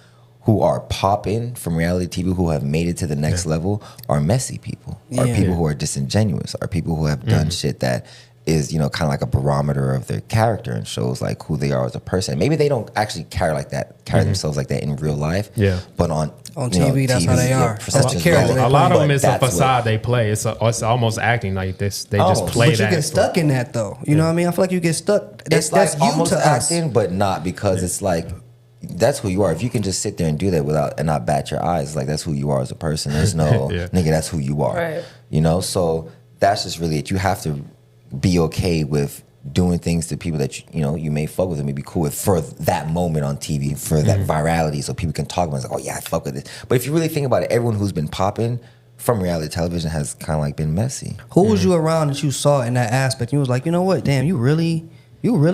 who are popping from reality TV who have made it to the next level are messy people, are people who are disingenuous, are people who have done shit that is, kind of like a barometer of their character and shows like who they are as a person. Maybe they don't actually carry themselves like that in real life. Yeah. But on TV, that's how they are. That's the perception's character low. they A lot of them But is a that's facade they play. It's almost acting like this. They just play But that. you get stuck in that though. You know what I mean? I feel like you get stuck. That's It's like you almost to us. acting, but not, because it's like that's who you are. If you can just sit there and do that without and not bat your eyes, like that's who you are as a person. There's no nigga, that's who you are. Right. So that's just really it. You have to be okay with doing things to people that you may fuck with and may be cool with for that moment on TV, for that virality, so people can talk about it. It's like, oh yeah, I fuck with this. But if you really think about it, everyone who's been popping from reality television has kind of like been messy. Who was you around that you saw in that aspect? You was like, you know what? Damn, you really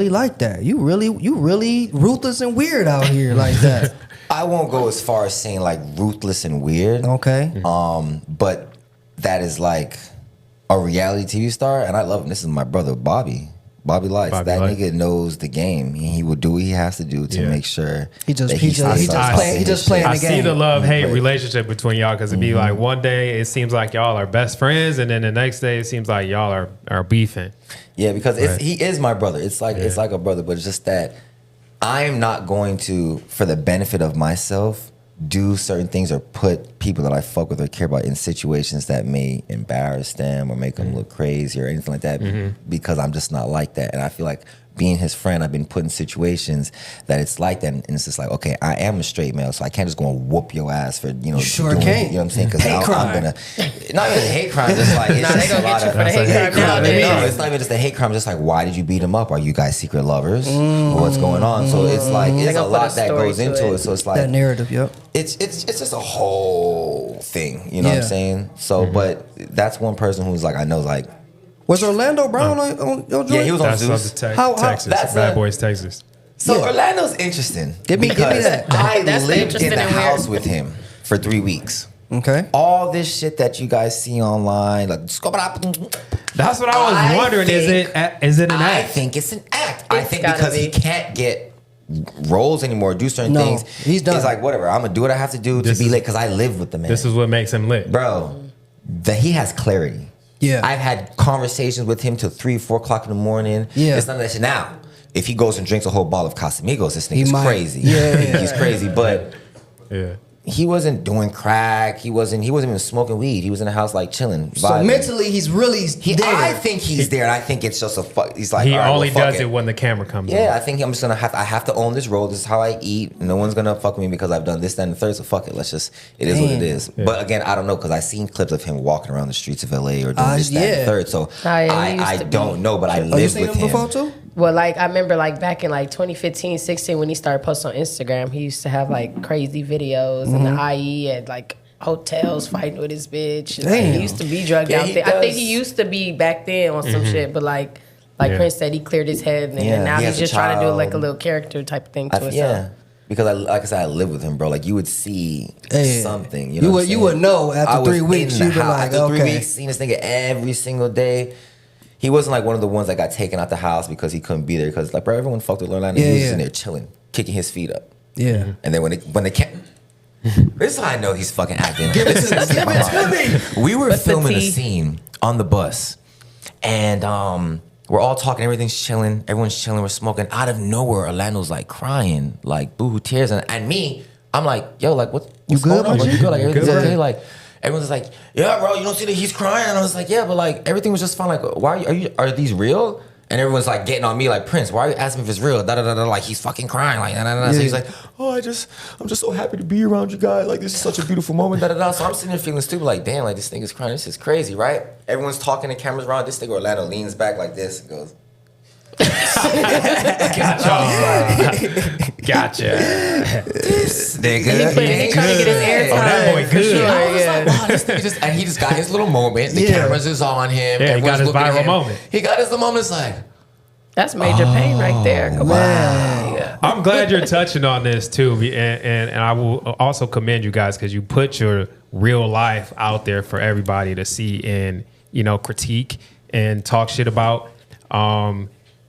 like that. You really ruthless and weird out here like that. I won't go as far as saying like ruthless and weird. Okay. But that is like a reality TV star, and I love him. This is my brother, Bobby Lights. Bobby That Lights. nigga knows the game. He will do what he has to do to make sure He just that playing I the see game. the love-hate Right. relationship between y'all, because it'd be like one day it seems like y'all are best friends, and then the next day it seems like y'all are beefing. Yeah, because he is my brother. It's like a brother, but it's just that I am not going to, for the benefit of myself, do certain things or put people that I fuck with or care about in situations that may embarrass them or make them look crazy or anything like that, because I'm just not like that. And I feel like being his friend, I've been put in situations that it's like that, and it's just like, okay, I am a straight male, so I can't just go and whoop your ass for Sure doing, can't. you know what I'm saying? Because Hate I'm crime. gonna not even a hate crime, just like it's Nah, they just a gonna lot get you of for the hate crime now. no, it's not even just a hate crime. Just like, why did you beat him up? Are you guys secret lovers? What's going on? So it's like it's a gonna put lot a that story goes to into it. it. So it's like That narrative, yep. it's just a whole thing. You know what Yeah. I'm saying? So, but that's one person who's like I know like Was Orlando Brown on your joint? yeah, he was on That's Zeus. Texas, that's Bad a- Boys, Texas. So Yeah. Orlando's interesting. Give me because that. I That's the lived in interesting the and weird. house with him for 3 weeks. Okay. All this shit that you guys see online, like That's what I was I wondering. Is think- it an I act? think it's an act. I It's think gotta because he be. can't get roles anymore, do certain things. He's done. He's like, whatever, I'm gonna do what I have to do to be lit because I live with the man. This is what makes him lit, bro. That he has clarity. Yeah, I've had conversations with him till 3, 4 o'clock in the morning. Yeah, it's none of that shit. Now, if he goes and drinks a whole bottle of Casamigos, this nigga's crazy. Yeah, he's crazy. But yeah. He wasn't doing crack. He wasn't even smoking weed. He was in the house like chilling. So vibing. mentally, he's really there. I think he's there, and I think it's just a fuck. He's like, he all right, only well, fuck does it when the camera comes. Yeah, on. I think I'm just gonna I have to own this role. This is how I eat. No one's gonna fuck with me because I've done this, that, and the third. So fuck it. It is what it is. Yeah. But again, I don't know because I've seen clips of him walking around the streets of LA or doing this, that, and the third. So I don't know, but I lived you seen with him him before too? Well, like I remember, like back in like 2015, 16, when he started posting on Instagram, he used to have like crazy videos in the IE at like hotels fighting with his bitch. And, like, he used to be drugged out there. I think he used to be back then on some shit, but like Prince said, he cleared his head, and now he's just trying to do like a little character type of thing to himself. Yeah. Because like I said, I live with him, bro. Like you would see something. You know, you would know after 3 weeks. You'd be like, after 3 weeks, seeing this nigga every single day. He wasn't like one of the ones that got taken out the house because he couldn't be there. Because like, bro, everyone fucked with Lorlando. He was just in there chilling, kicking his feet up. Yeah. And then when they can't. This is how I know he's fucking acting. We were filming a scene on the bus, and we're all talking. Everything's chilling. Everyone's chilling. We're smoking. Out of nowhere, Orlando's like crying, like boohoo tears, and me, I'm like, yo, like what's good, going on? Bro? You good? Like everything's good, okay? Like everyone's like, yeah, bro, you don't see that he's crying? And I was like, yeah, but like everything was just fine. Like, why are these real? And everyone's like getting on me like, Prince, why are you asking me if it's real? Da da da da. Like he's fucking crying. Like da da da. So he's like, oh, I'm just so happy to be around you guys. Like this is such a beautiful moment. Da da da. So I'm sitting there feeling stupid. Like damn, like this nigga's crying. This is crazy, right? Everyone's talking. The cameras around. This nigga Orlando leans back like this and goes. Gotcha. This nigga. He's trying to get his airtime. Oh, that boy good. Sure, I was like, wow, this nigga and he just got his little moment. The cameras is on him. Yeah, he got his looking at viral him. moment. He got his little moment. It's like, That's major pain right there. Come on. Yeah. I'm glad you're touching on this too, and I will also commend you guys because you put your real life out there for everybody to see and critique and talk shit about.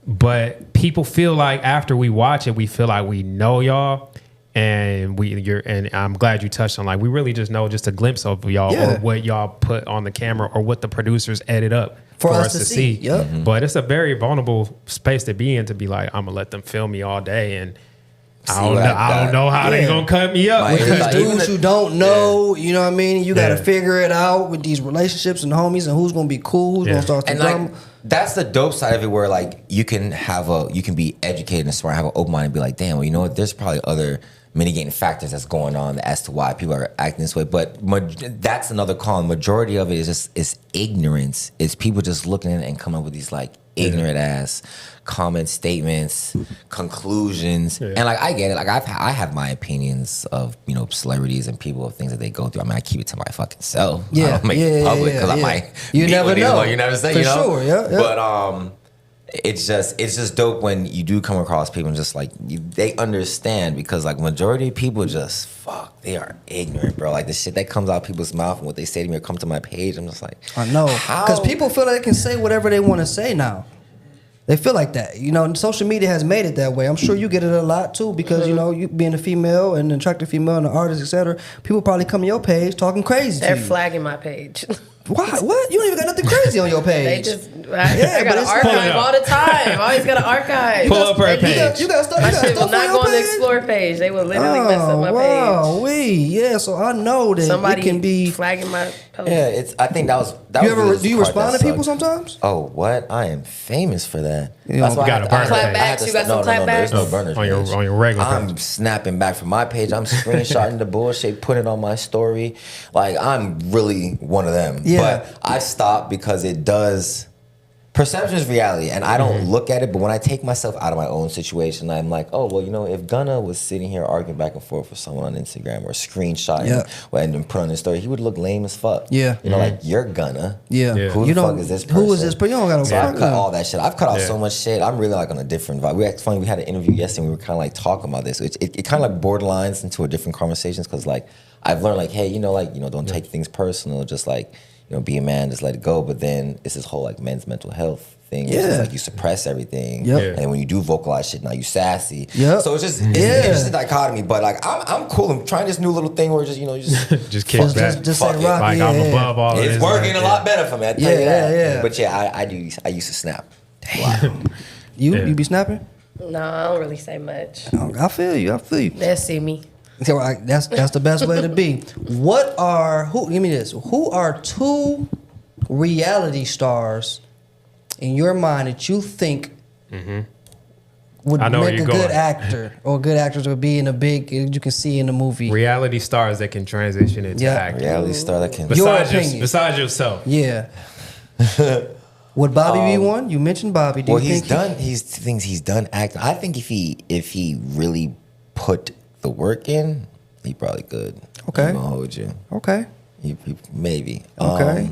But people feel like after we watch it, we feel like we know y'all, and I'm glad you touched on like we really just know just a glimpse of y'all or what y'all put on the camera or what the producers edit up for us to see. Yep. Mm-hmm. But it's a very vulnerable space to be in to be like, I'm gonna let them film me all day and I don't know how they gonna cut me up. Like, With these like, dudes who don't know, you know what I mean? You got to figure it out with these relationships and homies and who's going to be cool, who's going to start some drama. Like, that's the dope side of it where like you can be educated and smart, have an open mind and be like, damn, well, you know what? There's probably other mitigating factors that's going on as to why people are acting this way. But that's another call. Majority of it is ignorance. It's people just looking at it and coming up with these like ignorant ass comment statements, conclusions, and like I get it. Like I have my opinions of celebrities and people of things that they go through. I mean, I keep it to my fucking self. I don't make it public because I might. You never know. You never say. For sure. Yeah. But it's just dope when you do come across people and just like they understand because like majority of people just they are ignorant, bro. Like the shit that comes out of people's mouth and what they say to me or come to my page, I'm just like, I know, because people feel like they can say whatever they want to say now. They feel like that, social media has made it that way. I'm sure you get it a lot too, because you being a female and an attractive female and an artist, etc. People probably come to your page talking crazy. They're to you. flagging my page. Why? What? You don't even got nothing crazy on your page. I got an archive all the time. I always got an archive. Pull up her page. You got stuff. My You got shit will stuff on not your go on the page? explore page. They will literally mess up my page. So I know that Somebody it can be flagging my post. yeah. I think that was. That Do was you respond to people sometimes? Oh, what? I am famous for that. That's why I got a burner Clapbacks? You got some clapbacks? There's no burners on your regular I'm page. snapping back from my page. I'm screenshotting the bullshit, putting it on my story. Like I'm really one of them. Yeah. But I stopped because it does. Perception is reality, and I don't look at it. But when I take myself out of my own situation, I'm like, oh well, if Gunna was sitting here arguing back and forth with someone on Instagram or screenshotting and then put on his story, he would look lame as fuck. Yeah. Like you're Gunna. Yeah. Who the fuck is this person? Who is this person? You don't got to So I've cut all that shit. I've cut out so much shit. I'm really like on a different vibe. It's funny. We had an interview yesterday. And we were kind of like talking about this. It kind of like borderlines into a different conversations because like I've learned like, hey, don't take things personal. Just like. be a man, just let it go. But then it's this whole like men's mental health thing. Yeah. It's like you suppress everything. Yep. Yeah. And then when you do vocalize shit, now you sassy. Yep. So it's an interesting dichotomy. But like I'm cool. I'm trying this new little thing where just Just kick back. Just Fuck say it. rock. Like I'm above all of this. it's working a lot better for me. I tell you that. Yeah. But yeah, I used to snap. You be snapping? No, I don't really say much. I feel you. They'll see me. So, that's the best way to be. Give me this. Who are 2 reality stars in your mind that you think would I know where make a you're good going. actor or good actors would be in a big you can see in the movie? Reality stars that can transition into Yeah. acting. Reality star that can. Your Besides, opinion. besides yourself. Yeah. Would Bobby be one? You mentioned Bobby. Do Well, you he's think done. He's done acting. I think if he really put the work in, he probably could. Okay. I'm gonna hold you. Okay. He maybe. Okay.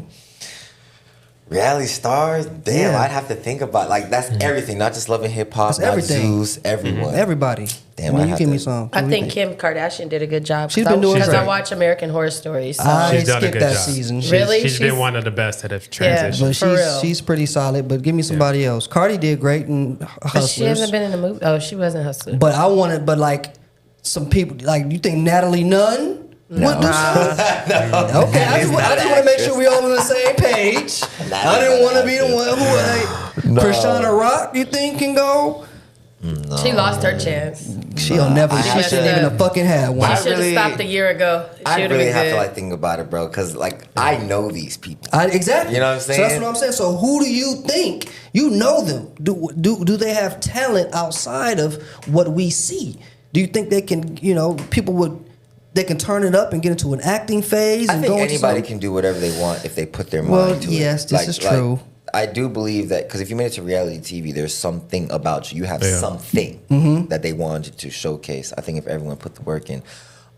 Reality stars, damn, Yeah. I'd have to think about like that's everything, not just Love and Hip Hop, That's not everything. Zeus, everyone. Everybody. Damn, I mean, I you have give me to- some. I What do you think Kim Kardashian did a good job. She's been doing because I great. watch American Horror Stories. So. I She's done a skipped good that job. season. Really? She's been She's- one of the best that have Yeah. transitioned. But For real. she's pretty solid. But give me somebody else. Cardi did great in But she Hustlers. hasn't been in the movie. Oh, she wasn't Hustler. But I wanted, like some people, like you think Natalie Nunn? Would do something? Okay, I just want to make sure we all on the same page. I didn't want to be the one who, Krishana Rock, you think can go? She lost her chance. She'll never. I She have shouldn't to- even have fucking had one. I She should have really- stopped a year ago. She I would have really been have good. to like think about it, bro, because like I know these people. Exactly. You know what I'm So that's saying? what I'm saying. So who do you think you know them? Do they have talent outside of what we see? Do you think they can? They can turn it up and get into an acting phase. I and think go into anybody something? can do whatever they want if they put their Well, mind to it. yes, this is true. I do believe that because if you made it to reality TV, there's something about you. You have Yeah. something Mm-hmm. that they wanted to showcase. I think if everyone put the work in,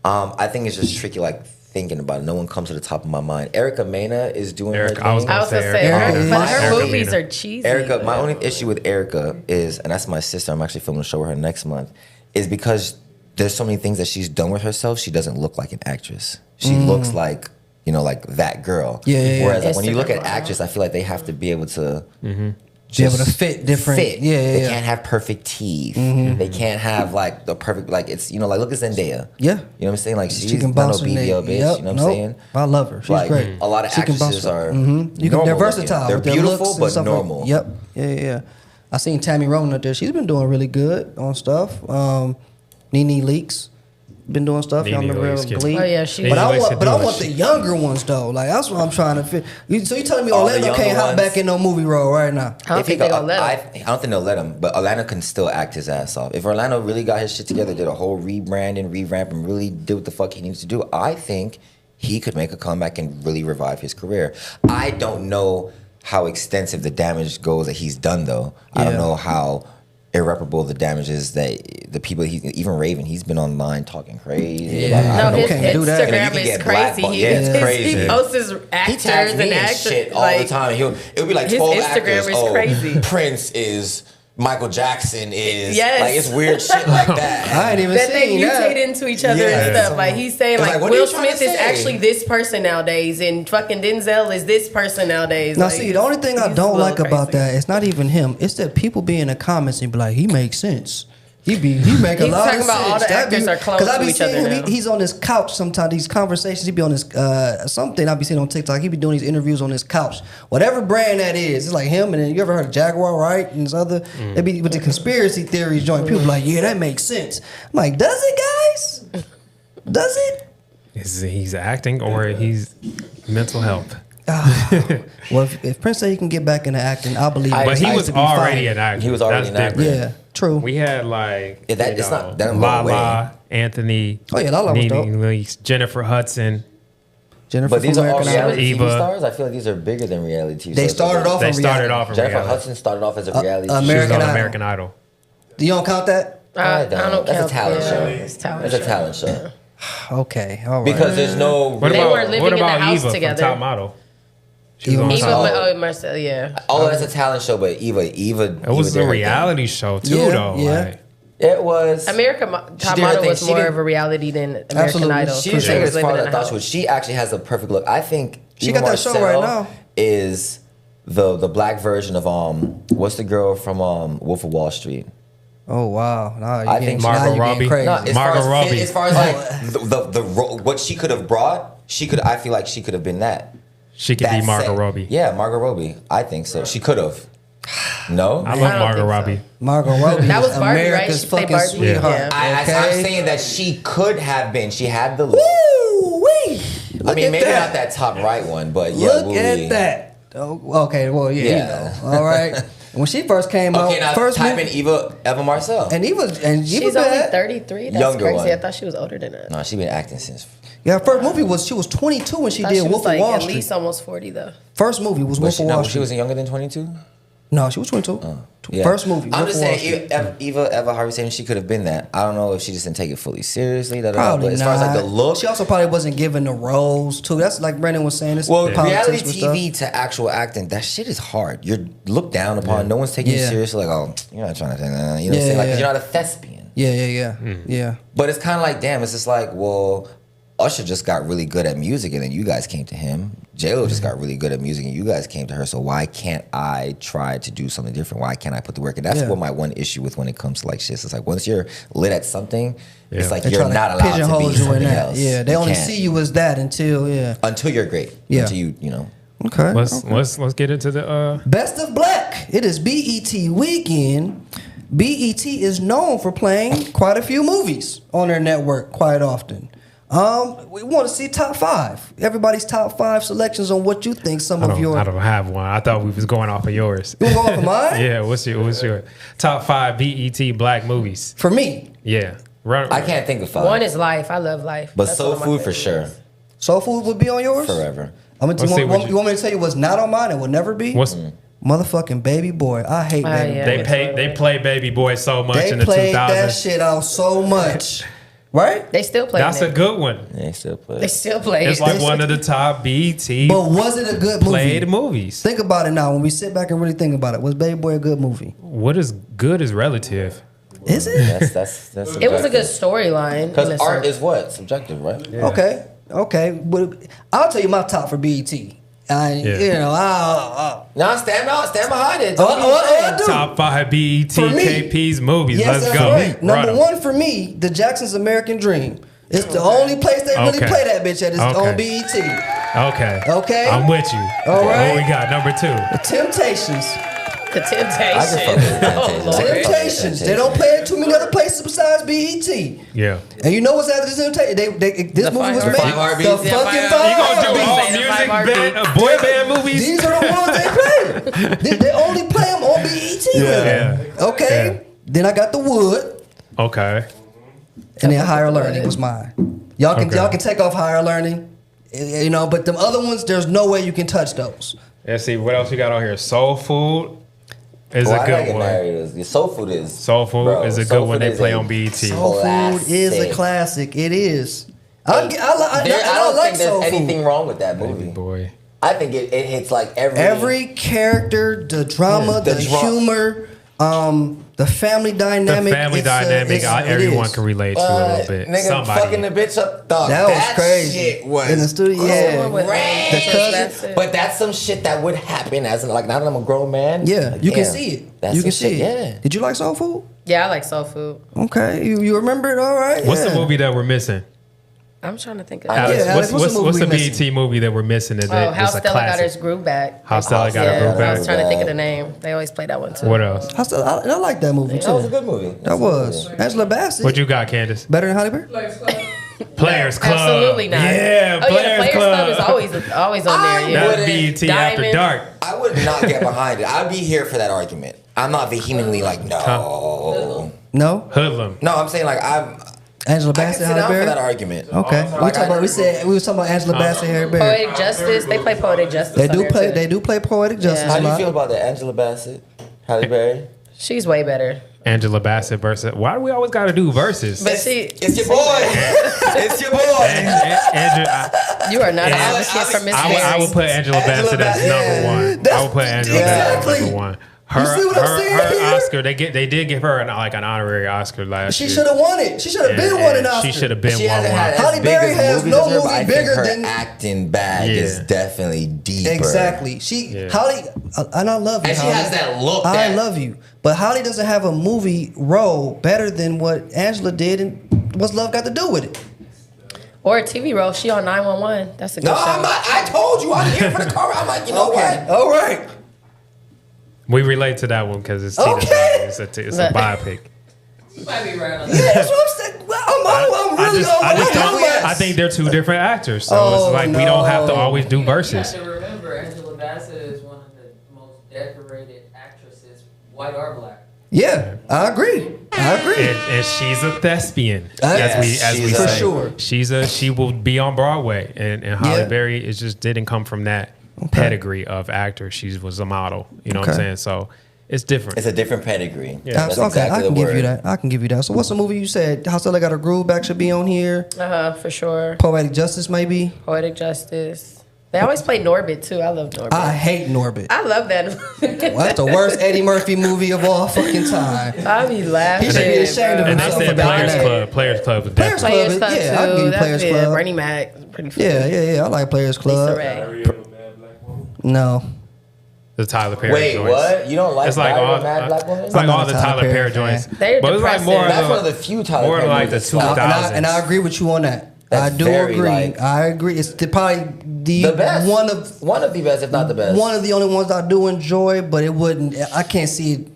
I think it's just tricky. Like thinking about it, no one comes to the top of my mind. Erica Mena is doing her thing. I was I gonna was say gonna say, Erica her, is- but her Erica movies Mena. are cheesy. Erica, my only issue with Erica is, and that's my sister. I'm actually filming a show with her next month. Is because there's so many things that she's done with herself. She doesn't look like an actress. She looks like like that girl. Yeah. Whereas like, when you look at Instagram model. actors, I feel like they have to be able to Be able to fit different. Fit. Yeah. They Yeah. can't have perfect teeth. They can't have like the perfect like it's like look at Zendaya. Yeah. You know what I'm saying? Like she's She can not no bounce a BBL nigga. bitch. Yep. You know what I'm Nope. saying? I love her. She's Like, great. a lot of She can bounce actresses up. are They're normal versatile. looking. They're with their beautiful looks and but stuff like- normal. Yep. Yeah. I seen Tammy Roman up there. She's been doing really good on stuff. Nene Leakes been doing stuff. Y'all Nene remember her Leakes, yeah. Glee? Oh, yeah, she- But I Nene Leakes want, can do I it. want the younger ones though. Like that's what I'm trying to fit. So you telling me All the Orlando younger can't hop ones. back in no movie role right now? I don't If he think they go- gonna let him. I don't think they'll let him, but Orlando can still act his ass off. If Orlando really got his shit together, did a whole rebranding, revamp, and really did what the fuck he needs to do, I think he could make a comeback and really revive his career. I don't know how extensive the damage goes that he's done, though. I don't Yeah. know how irreparable the damage is that the people, even Raven, he's been online talking crazy. Yeah. About, I No, don't know, his can't do that. You Instagram can is get crazy. blackballed. He, Yeah, it's his- crazy. he posts his He actors tags me and in actors shit all like, the time. It'll be like his 12 Instagram actors. is crazy. Prince is Michael Jackson is Yes. like it's weird shit like that. I ain't even that they seen mutate that. into each other Yeah. and stuff. Like he's saying, It's like like, what are Will you trying to Smith is say? actually this person nowadays, and fucking Denzel is this person nowadays. Now, Like, see, the only thing I he's don't a little like about crazy. that, it's not even him. It's that people be in the comments and be like, he makes sense. He make a He's lot of talking sense. about all the That be- actors are close 'cause I to be each other seeing him, now. he's on his couch sometimes. These conversations, he be on his something I be seeing on TikTok. He be doing these interviews on his couch. Whatever brand that is, it's like him. And then you ever heard of Jaguar, right? And this other, they be with the conspiracy theories joint. People be like, yeah, that makes sense. I'm like, does it, guys? Does it? He's acting or he's mental health. Well, if Prince say he can get back into acting, I believe. But But he I was used to be already fine. an actor. He was already an actor. Yeah, true. We had like Yeah, that- you it's know, not- that don't go away. Lala, Anthony, Oh, yeah, Lala was dope. Nene Leakes, Jennifer Hudson. Jennifer But these from are all American Idol. reality TV Eva. stars. I feel like these are bigger than reality TV. They stars. started off They on started reality. off in Jennifer reality. Hudson started off as a reality. She was American on Idol. American Idol. You don't count that? I don't That's count a talent yeah, show. It's talent That's a show. talent show. Okay, all right. Because there's no. What They about weren't living what in the about house Eva together. from Top Model? She was Eva on was Eva, Top. Marcel, yeah. Oh, that's a talent show, but Eva. It was did a her reality show too, Yeah, though. yeah. Like, It was Top did her Model thing. was She more did- of a reality than American Absolutely. Idol. She didn't take it as living far in as I a thought house. she would. She actually has a perfect look. I think She Eva got that show Marcel right now. is the black version of what's the girl from Wolf of Wall Street? Oh wow! Nah, I think now Margot you getting Robbie. crazy. No, as Margot far Robbie. as far as like what she could have brought, I feel like she could have been that. She could be That Margot set. Robbie. Yeah, Margot Robbie. I think so. She could have. No, I I love don't Margot think so. Robbie. Margot Robbie That is was Barbie, right? America's She played fucking Barbie? sweetheart. Yeah. I'm saying that she could have been. She had the look. Woo-wee. I Look mean, at maybe that. not that top right one, but yeah. Look woo-wee. at that. Oh, okay, well, yeah, Yeah. you know. All right. When she first came Okay, out, now first type movie, in Eva Marcel. and Eva She's bad. only 33. That's Younger crazy. one. I thought she was older than that. No, she been acting since. Yeah, her first movie was she was 22 when she I thought did she was Wolf like of Wall at Street. least almost 40 though. First movie was Wolf of Wall She Street. wasn't younger than 22. No, she was 22. Yeah. First movie. I'm Wolf just of Wall saying, Street. Eva Harvey saying she could have been that. I don't know if she just didn't take it fully seriously. Probably but as not. far as like the look, She also probably wasn't given the roles too. That's like Brandon was saying. It's well, politics reality with stuff. TV to actual acting, that shit is hard. You're looked down upon. No one's taking you Yeah. seriously. Like, oh, you're not trying to take that. You know what I'm saying? Like, 'cause you're not a thespian. Yeah. But it's kind of like, damn, it's just like, well, Usher just got really good at music and then you guys came to him. J-Lo just got really good at music and you guys came to her. So why can't I try to do something different? Why can't I put the work in? That's Yeah. what my one issue with when it comes to like shit. It's like once you're lit at something, it's like They you're try to not allowed to pigeonhole be you in something that. else. Yeah, they You only can't. see you as that until until you're great. Yeah. Until you know. Okay. Let's get into the Best of Black. It is BET weekend. BET is known for playing quite a few movies on their network quite often. We want to see top 5. Everybody's top 5 selections on what you think some of your. I don't have one. I thought we was going off of yours. You want to go off of mine? Yeah, what's your top 5 BET black movies? For me, Yeah. Run, I can't think of 5. One is Life. I love Life. but That's Soul one of my Food for favorites. sure. Soul Food would be on yours? Forever. I'm gonna Let's see what you want me to tell you what's not on mine and will never be? What's Motherfucking Baby Boy. I hate Baby yeah. Boy. they play Baby Boy so much They in the played that 2000s. shit out so much. Right? They still play That's a it. good one. Yeah, still play. They still play It's it. like one of the top BET But was it a good movie? played movies. Think about it now. When we sit back and really think about it, was Baby Boy a good movie? What is good is relative. Is it? That's It was a good storyline. Because in a art sense. is what? Subjective, right? Okay. But I'll tell you my top for BET. You know, Nah, stand behind it. I do. Top 5 BET For me. KP's movies. Yes, Let's that's go. right. Run Number 'em. 1 for me, The Jackson's American Dream. It's the only place they really Okay. play that bitch at is on Okay. BET. Okay. Okay. I'm with you. All right. What we got? Number 2. The Temptations. The I can fuck Temptation. with Oh, Temptations. Lord. Temptations. They don't play it too many other places besides BET. Yeah. And you know what's after the Temptations? This The movie was Five made. Heartbeats. The Yeah, fucking Five Five You gonna do Heartbeats. all Heartbeats. music Five band, Heartbeats. boy band movies? These are the ones they play. They only play them on BET. Yeah. Okay. Then I got The Wood, Okay. and then Higher Learning was mine. Y'all can Okay. take off Higher Learning, you know. But them other ones, there's no way you can touch those. Let's see what else you got on here. Soul Food is Well, a I good get one. married. Soul Food is. Soul Food Bro, is a Soul good one Food they is play a- on BET. Soul Food is a Classic. classic. It is. I I like don't like think there's Soul anything Food. wrong with that Baby movie. boy. I think it hits like Every character, the drama, the humor, the family The dynamic. family dynamic, it everyone is. can relate to a little bit. Nigga Somebody. fucking the bitch up, dog. That was crazy. Shit was in the studio. Yeah, With Right. The cousin- Bassett. But that's some shit that would happen as like now that I'm a grown man. yeah. like, You can damn, see it. That's You can some see shit, it. Yeah. Did you like Soul Food? Yeah, I like Soul Food. Okay, you remember it? All right. What's yeah. the movie that we're missing? I'm trying to think of Alex, Yeah, Alex, what's the movie what's the we missing? BET movie that we're missing today? Oh, How Stella got her groove back. How Stella got her Yeah, groove I back. was trying to think of the name. They always play that one too. What else? I like that movie too. That was a good movie. That was Angela Bassett. What you got, Candace? Better than Halle Berry? Players Club. Absolutely not. Yeah, Oh yeah, Players the Players Club is always on there. Yeah. That's BET After Diamond. Dark. I would not get behind it. I'd be here for that argument. I'm not vehemently like no. No. Hoodlum. No, I'm saying like Angela I can Bassett, sit Halle down for Berry. that argument. Okay. We was talking about Angela Bassett, Halle Berry. Poetic Justice. They play Poetic Justice. They on do there, play. too. They do play Poetic Justice How a do you lot. feel about that? Angela Bassett, Halle Berry. She's way better. Angela Bassett versus. Why do we always got to do verses? But she, It's your boy. It's your boy. Angela, you are not an Yeah. advocate for Miss I would Berry. put Angela Bassett as Bassett, number one. I would put Angela Bassett as number one. You see what I'm saying her here? Oscar, they did give her an honorary Oscar last She year. should have won it. She should have been won an Oscar. She should have been She one. hasn't had Halle as big Berry as has movies no as her, but movie I bigger think her than- acting bag is Yeah. definitely deeper. Exactly. Holly, and I love you. And she Holly. has that look. I that- love you, but Holly doesn't have a movie role better than what Angela did, and what's love got to do with it? Or a TV role. She on 911. That's a good No, show. I'm not. I told you I'm here for the car. I'm like, you know what? All right. We relate to that one because it's Tina Okay. Turner. It's a But- biopic. You might be right on Yeah, that. that's what I'm saying. Well, I'm I really just don't. yes. I think they're two different actors, so Oh, it's like we don't have to no. always do You verses. have to remember, Angela Bassett is one of the most decorated actresses, white or black. Yeah, I agree. And she's a thespian, as we she's For say. sure. She will be on Broadway, and Halle Yeah. Berry it just didn't come from that pedigree of actor. She was a model. You know what I'm Okay. saying? So it's different. It's a different pedigree. Yeah. That's Okay, exactly I can the give you word. that. I can give you that. So, what's the movie you said? How Stella Got a Groove Back should be on here. For sure. Poetic Justice, maybe. Poetic Justice. They always play Norbit too. I love Norbit. I hate Norbit. I love that. Well, that's the worst Eddie Murphy movie of all fucking time. I be laughing. He should be ashamed of and they himself said about Players that. Club. Players Club was Players definitely. Players Club Yeah, too. I can give you That's Players it. Club. Bernie Mac, pretty funny. Yeah. I like Players Club. Lisa Ray. No. The Tyler Perry Wait, joints. what? You don't like It's like Diary all, of a Mad Black Woman? it's like I'm not all a the Tyler Tyler Perry Perry fan. joints. They're But it's like depressing. more. That's of one of the few Tyler more Perry like the movies that's like- 2000s. And I agree with you on that. That's I do very, agree. like- I agree. It's probably The best. one of the best, if not the best. one of the only ones I do enjoy, but it wouldn't. I can't see it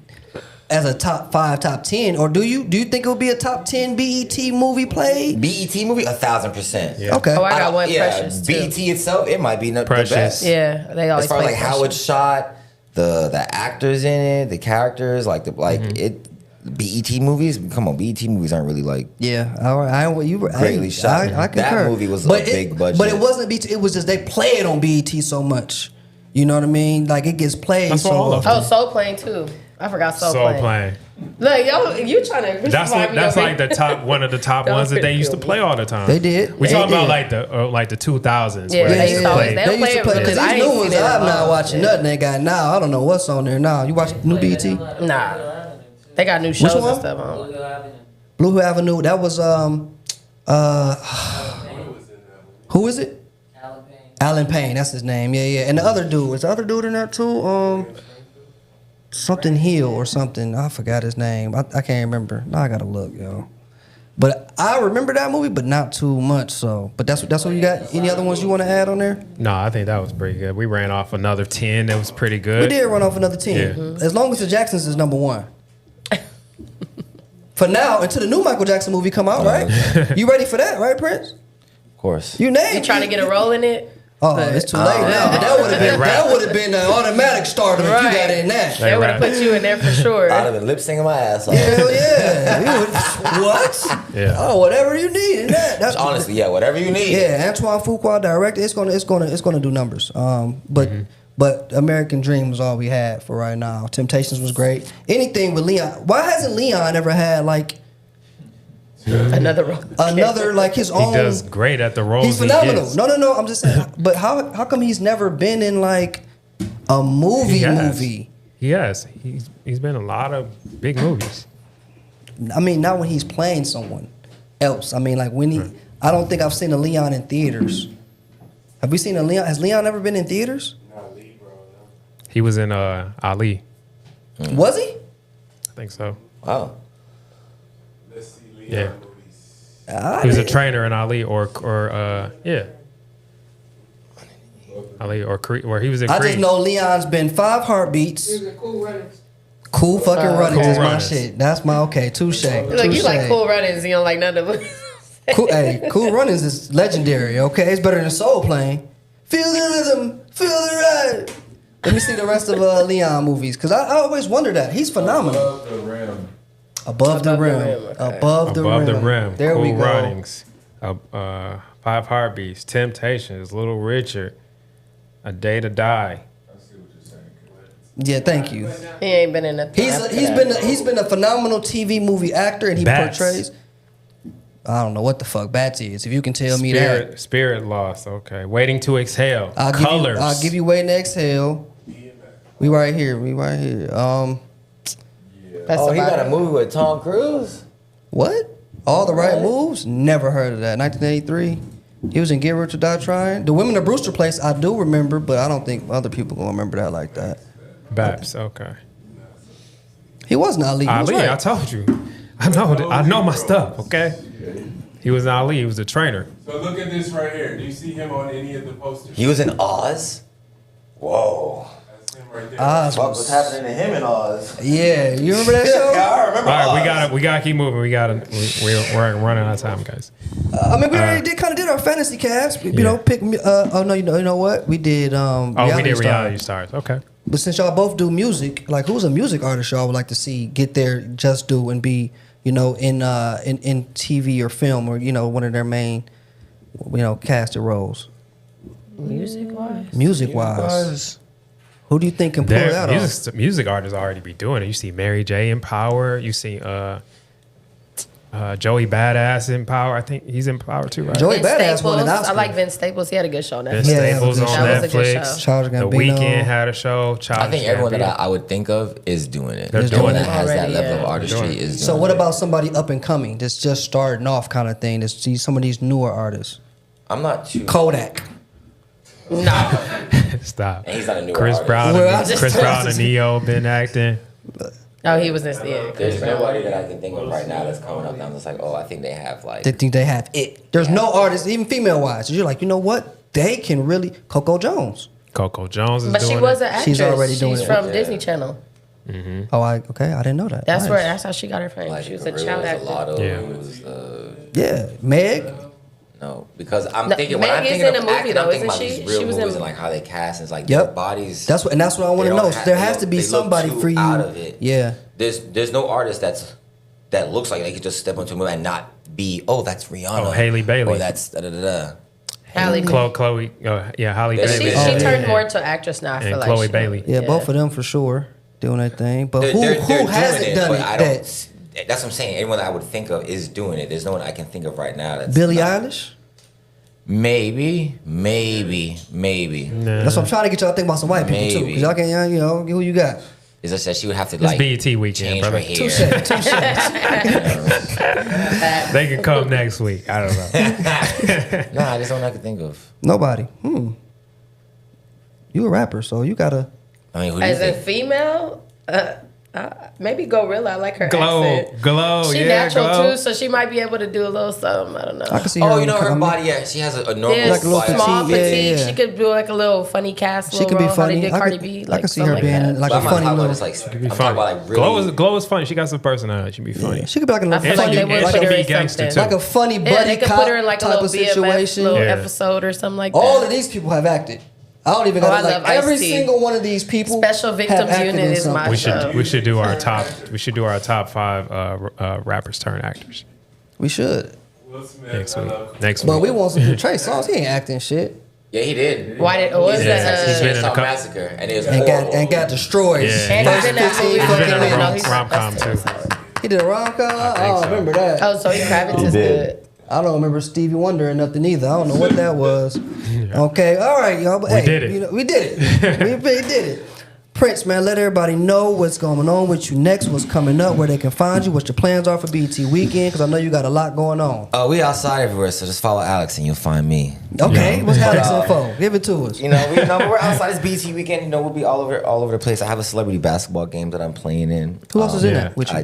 as a top 5, top 10. Or do you? Do you think it would be a top 10 BET movie played? BET movie, 1,000%. Yeah. Okay. Oh, I got don't- one yeah, Precious too. BET itself, it might be the Precious. best. Yeah, they always As far as play like how Precious. it's shot, the actors in it, the characters, it. BET movies, come on, BET movies aren't really like. Yeah, you were Greatly shot. I That concur. movie was a but big budget. But it wasn't BET. It was just they play it on BET so much. You know what I mean? Like it gets played That's so all of often. Oh, Soul Plane too. I forgot Soul, Soul Plane. Plane. Look, yo, you trying to? That's like the top one of the top That was ones that they pretty used to cool. play all the time. They did. We They talking about did. like the 2000s. Yeah, where they they used used to to always- play. they They don't used to play play it because because I these ain't new seen ones it in a I'm not while. watching nothing they got now. I don't know what's on there now. You watch New BET? Nah, they got new shows one? and stuff on. Blue Hill Avenue. Blue Hill Avenue. That was who is it? Alan Payne. Alan Payne. That's his name. Yeah. And the other dude, was the other dude in there too? Something Hill or something. I forgot his name. I can't remember. Now I gotta look, yo. But I remember that movie, but not too much. So, but that's what you got. Any other ones you want to add on there? No, I think that was pretty good. We ran off another 10. That was pretty good. We did run off another 10. Yeah. As long as the Jacksons is number 1. For now, until the new Michael Jackson movie come out, right? You ready for that, right, Prince? Of course. You named You trying to get a role in it? Oh, it's too late now. But that would have been an automatic starter if you Right. got in that. They would have put you in there for sure. I'd have been lip syncing my ass off. Hell yeah. You would- what? Yeah. Oh, whatever you need in that. That's Honestly, yeah, whatever you need. Yeah, Antoine Fuqua directed. It's gonna do numbers. But American Dream was all we had for right now. Temptations was great. Anything with Leon. Why hasn't Leon ever had like Another role. another like his He own? does great at the roles. He's he phenomenal. gets. No. I'm just saying. But how come he's never been in like a movie? He has. Movie. He has. He's been in a lot of big movies. I mean, not when he's playing someone else. I mean, like when he. I don't think I've seen a Leon in theaters. Have we seen a Leon? Has Leon ever been in theaters? He was in Ali. Was he? I think so. Wow. Yeah. I He was a didn't- trainer in Ali or yeah. Ali or Creed, where he was in I Creed. just know Leon's been 5 Heartbeats. Here's a cool runnings. Cool fucking runnings Cool is my Runnings. shit. That's my okay. Touche. Look, you like Cool Runnings. You don't like none of them. Cool Runnings is legendary. Okay, it's better than Soul Plane. Feel the rhythm, feel the ride. Let me see the rest of Leon movies because I always wonder that he's phenomenal. Above the rim. Above the rim, okay. above the rim. Above the rim. There cool we go. Runnings. 5 Heartbeats. Temptations. Little Richard. A Day to Die. I see what you're saying. Yeah, thank you. He ain't been in nothing. after that. He's been a phenomenal TV movie actor and he Bats. portrays. I don't know what the fuck Bats is. If you can tell me that, Spirit Lost. Okay. Waiting to Exhale. I'll Colors. give you Waiting to Exhale. We right here. That's Oh, he about got a it. movie with Tom Cruise? What? All the Right Moves? Never heard of that. 1983. He was in Get Rich or Die Trying. The Women of Brewster Place, I do remember, but I don't think other people gonna remember that like that. Babs, okay. He wasn't Ali. He was Ali, right. I told you. I know my stuff, okay? He was Ali, he was a trainer. So look at this right here. Do you see him on any of the posters? He was in Oz? Whoa. That's him right there. Oz What was- was happening to him in Oz? Yeah, you remember that show? Yeah, I remember All right, Oz. we gotta keep moving. We're running out of time, guys. I mean, we already did our fantasy cast. You know, pick. Oh no, you know what? We did. We did Star. reality stars. Okay. But since y'all both do music, like who's a music artist y'all would like to see get there, just do and be, you know, in TV or film or you know one of their main, you know, casted roles. Music wise, who do you think can pull that off? Music artists already be doing it. You see Mary J in Power. You see Joey Badass in Power. I think he's in Power too, right? Joey Vince Badass won an Staples. Oscar. I like Vince Staples. He had a good show on Vince Netflix. Yeah, Staples that was on a good show. Netflix. Childish The Gambino. Weeknd had a show. I Childish think everyone Gambino. that I would think of is doing it. They're Everyone doing that it has that already, level yeah. of artistry Doing it. is doing So what it. about somebody up and coming that's just starting off kind of thing? That's see some of these newer artists. I'm not too... Kodak. No. Stop. And he's not a newer Chris artist. Brown. Well, I And, just- Chris Brown and Neo been acting. Oh, he was in There's nobody that I can think of right now that's coming up. And I'm just like, oh, I think they have like... They think they have it. There's no artist, even female wise. You're like, you know what? They can really. Coco Jones. Coco Jones is But doing she was it. an actress. She's already doing She's it. from Yeah. Disney Channel. Oh, I didn't know that. That's Nice. where. That's how she got her fame. like She was a Gorillas, child actor. Lottos, Yeah, Meg. no, because I'm No, thinking when Meg I'm is thinking in of a movie, acting, though, I'm thinking isn't about she? these real She was in- movies and like how they cast and it's like Yep. their bodies. That's what I want they to don't know. have- There they has look- to be they look somebody too for you. out of it. Yeah. There's no artist that looks like they could just step into a movie and not be that's Rihanna. Oh, Halle Bailey. Or that's da da da da. Halle. Chloe. Halle She- Bailey. She Oh, turned and- more into an actress now. I feel and like Chloe she- Bailey. Yeah, both of them for sure doing their thing. But who They're hasn't doing done but it? I That don't. That's what I'm saying. Anyone that I would think of is doing it. There's no one I can think of right now. That's Billie not- Eilish. Maybe. Nah. That's what I'm trying to get y'all to think about some white people too. Maybe. Cause y'all can, you know, who you got? It's just that she would have to It's like BET weekend, change brother. her hair. Touche. They can come next week. I don't know. Nah, I just don't know I can think of. Nobody. You a rapper, so you gotta. I mean, who do you As a think? female, maybe Gorilla. I like her Glow, accent. glow, She yeah, natural glow. too, so she might be able to do a little something. I don't know. I can see her. Oh, you know her coming. body. Yeah, she has a normal Yeah, Like a little body. small, petite, yeah, petite. yeah. She could do like a little funny cast. She could be role, funny. How they did I Cardi could- B. I Like could see something her being that. like But a I'm not funny talking about little. just like Be I'm funny. talking about like really. Glow is funny. She got some personality. She be funny. She could be like a I little feel And like she they can- would and put she her be in gangster, something. too. like a funny Yeah, buddy they could cop put her in like a type little of BMF situation. little Yeah. episode or something like that. All of these people have acted. I don't even Oh, got I like love every Ice-T. single one of these people. Special have Victims acted Unit in is my something. We should do our top. We should do our top 5 rappers turn actors We should, Will Smith, next I week. love Next but we week. want some Trey Songz. He ain't acting shit Yeah, he did. Why did? What was Yeah, that? he's been in a Chainsaw couple- Massacre, and it was and horrible. got destroyed. Yeah. And First he's in that 15 movie. He's been in a fucking rom- minutes. rom-com too. He did a rom-com. Oh, I so. remember that. Oh, so Kravitz is did. good. I don't remember Stevie Wonder or nothing either. I don't know what that was. Okay, all right, y'all. But We hey, did it. You know, we did it. we really did it. Prince, man, let everybody know what's going on with you next, what's coming up, where they can find you, what your plans are for BET Weekend, because I know you got a lot going on. Oh, we outside everywhere, so just follow Alex and you'll find me. Okay, Yeah. what's Alex info? Give it to us. You know, we're outside this BT weekend. You know, we'll be all over the place. I have a celebrity basketball game that I'm playing in. Who else is in Yeah. that with you?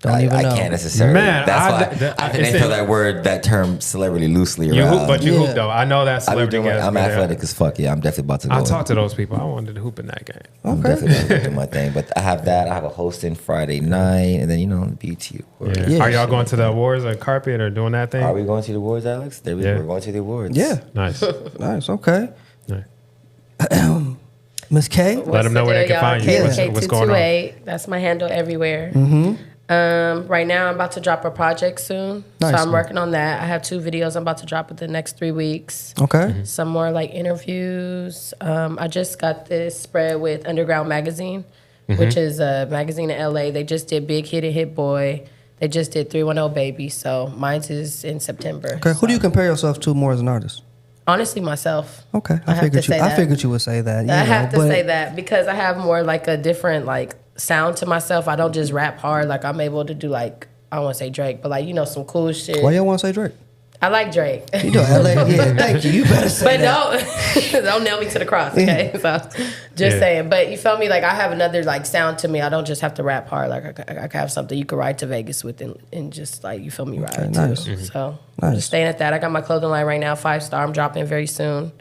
I even know. can't necessarily. Man, that's why I- I it's think they throw that term celebrity loosely You around. hoop, but you Yeah. hoop though. I know that I be celebrity doing, guys I'm be there. athletic as fuck. Yeah, I'm definitely about to go. I talked to those people. I wanted to hoop in that game. I'm definitely about to do my thing. But I have that. I have a hosting Friday night, and then BT. Yeah. Yeah. Are y'all going to the awards or carpet or doing that thing? Are we going to the awards, Alex? Yeah. We're going to the awards. Yeah, Nice. nice. Okay, Nice. Miss K. Let them know where they can find you. What's going on? That's my handle everywhere. Right now, I'm about to drop a project soon, Nice. so I'm working on that. I have 2 videos I'm about to drop within the next 3 weeks. Okay. Some more like interviews. I just got this spread with Underground Magazine, which is a magazine in LA. They just did Big Hit and Hit Boy. They just did 310 Baby. So mine's is in September. Okay. Who do you compare yourself to more as an artist? Honestly, myself. Okay, I have to say I that. figured you would say that. I have to say that because I have more like a different like sound to myself. I don't just rap hard. Like I'm able to do like, I don't want to say Drake, but like, you know, some cool shit. Why you want to say Drake? I like Drake. You know, LA, yeah, thank you. You better say But that. don't nail me to the cross, okay? So just saying. But you feel me? Like I have another like sound to me. I don't just have to rap hard. Like I have something you could ride to Vegas with and just like, you feel me, ride nice. too. So I'm just staying at that. I got my clothing line right now, 5-star. I'm dropping very soon.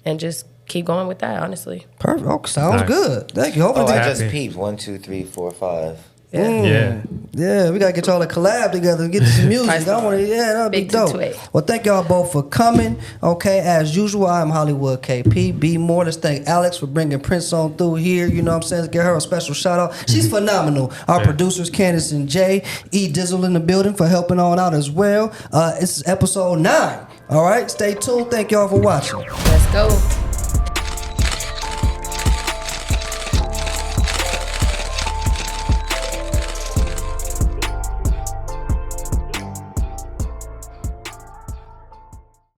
And just keep going with that, honestly. Perfect. Oh, sounds Nice. good. Thank you. Hopefully Oh, I Happy. just peeped. 1, 2, 3, 4, 5. Yeah, we gotta get y'all to collab together and get some music. I want to, that'll be Big dope. 228. Well, thank y'all both for coming. Okay, as usual, I'm Hollywood KP. Be more. Let's thank Alex for bringing Prince on through here. You know what I'm saying? Let's give her a special shout out. She's phenomenal. Our producers, Candace and Jay, E Dizzle in the building for helping on out as well. This is episode 9. All right, stay tuned. Thank y'all for watching. Let's go.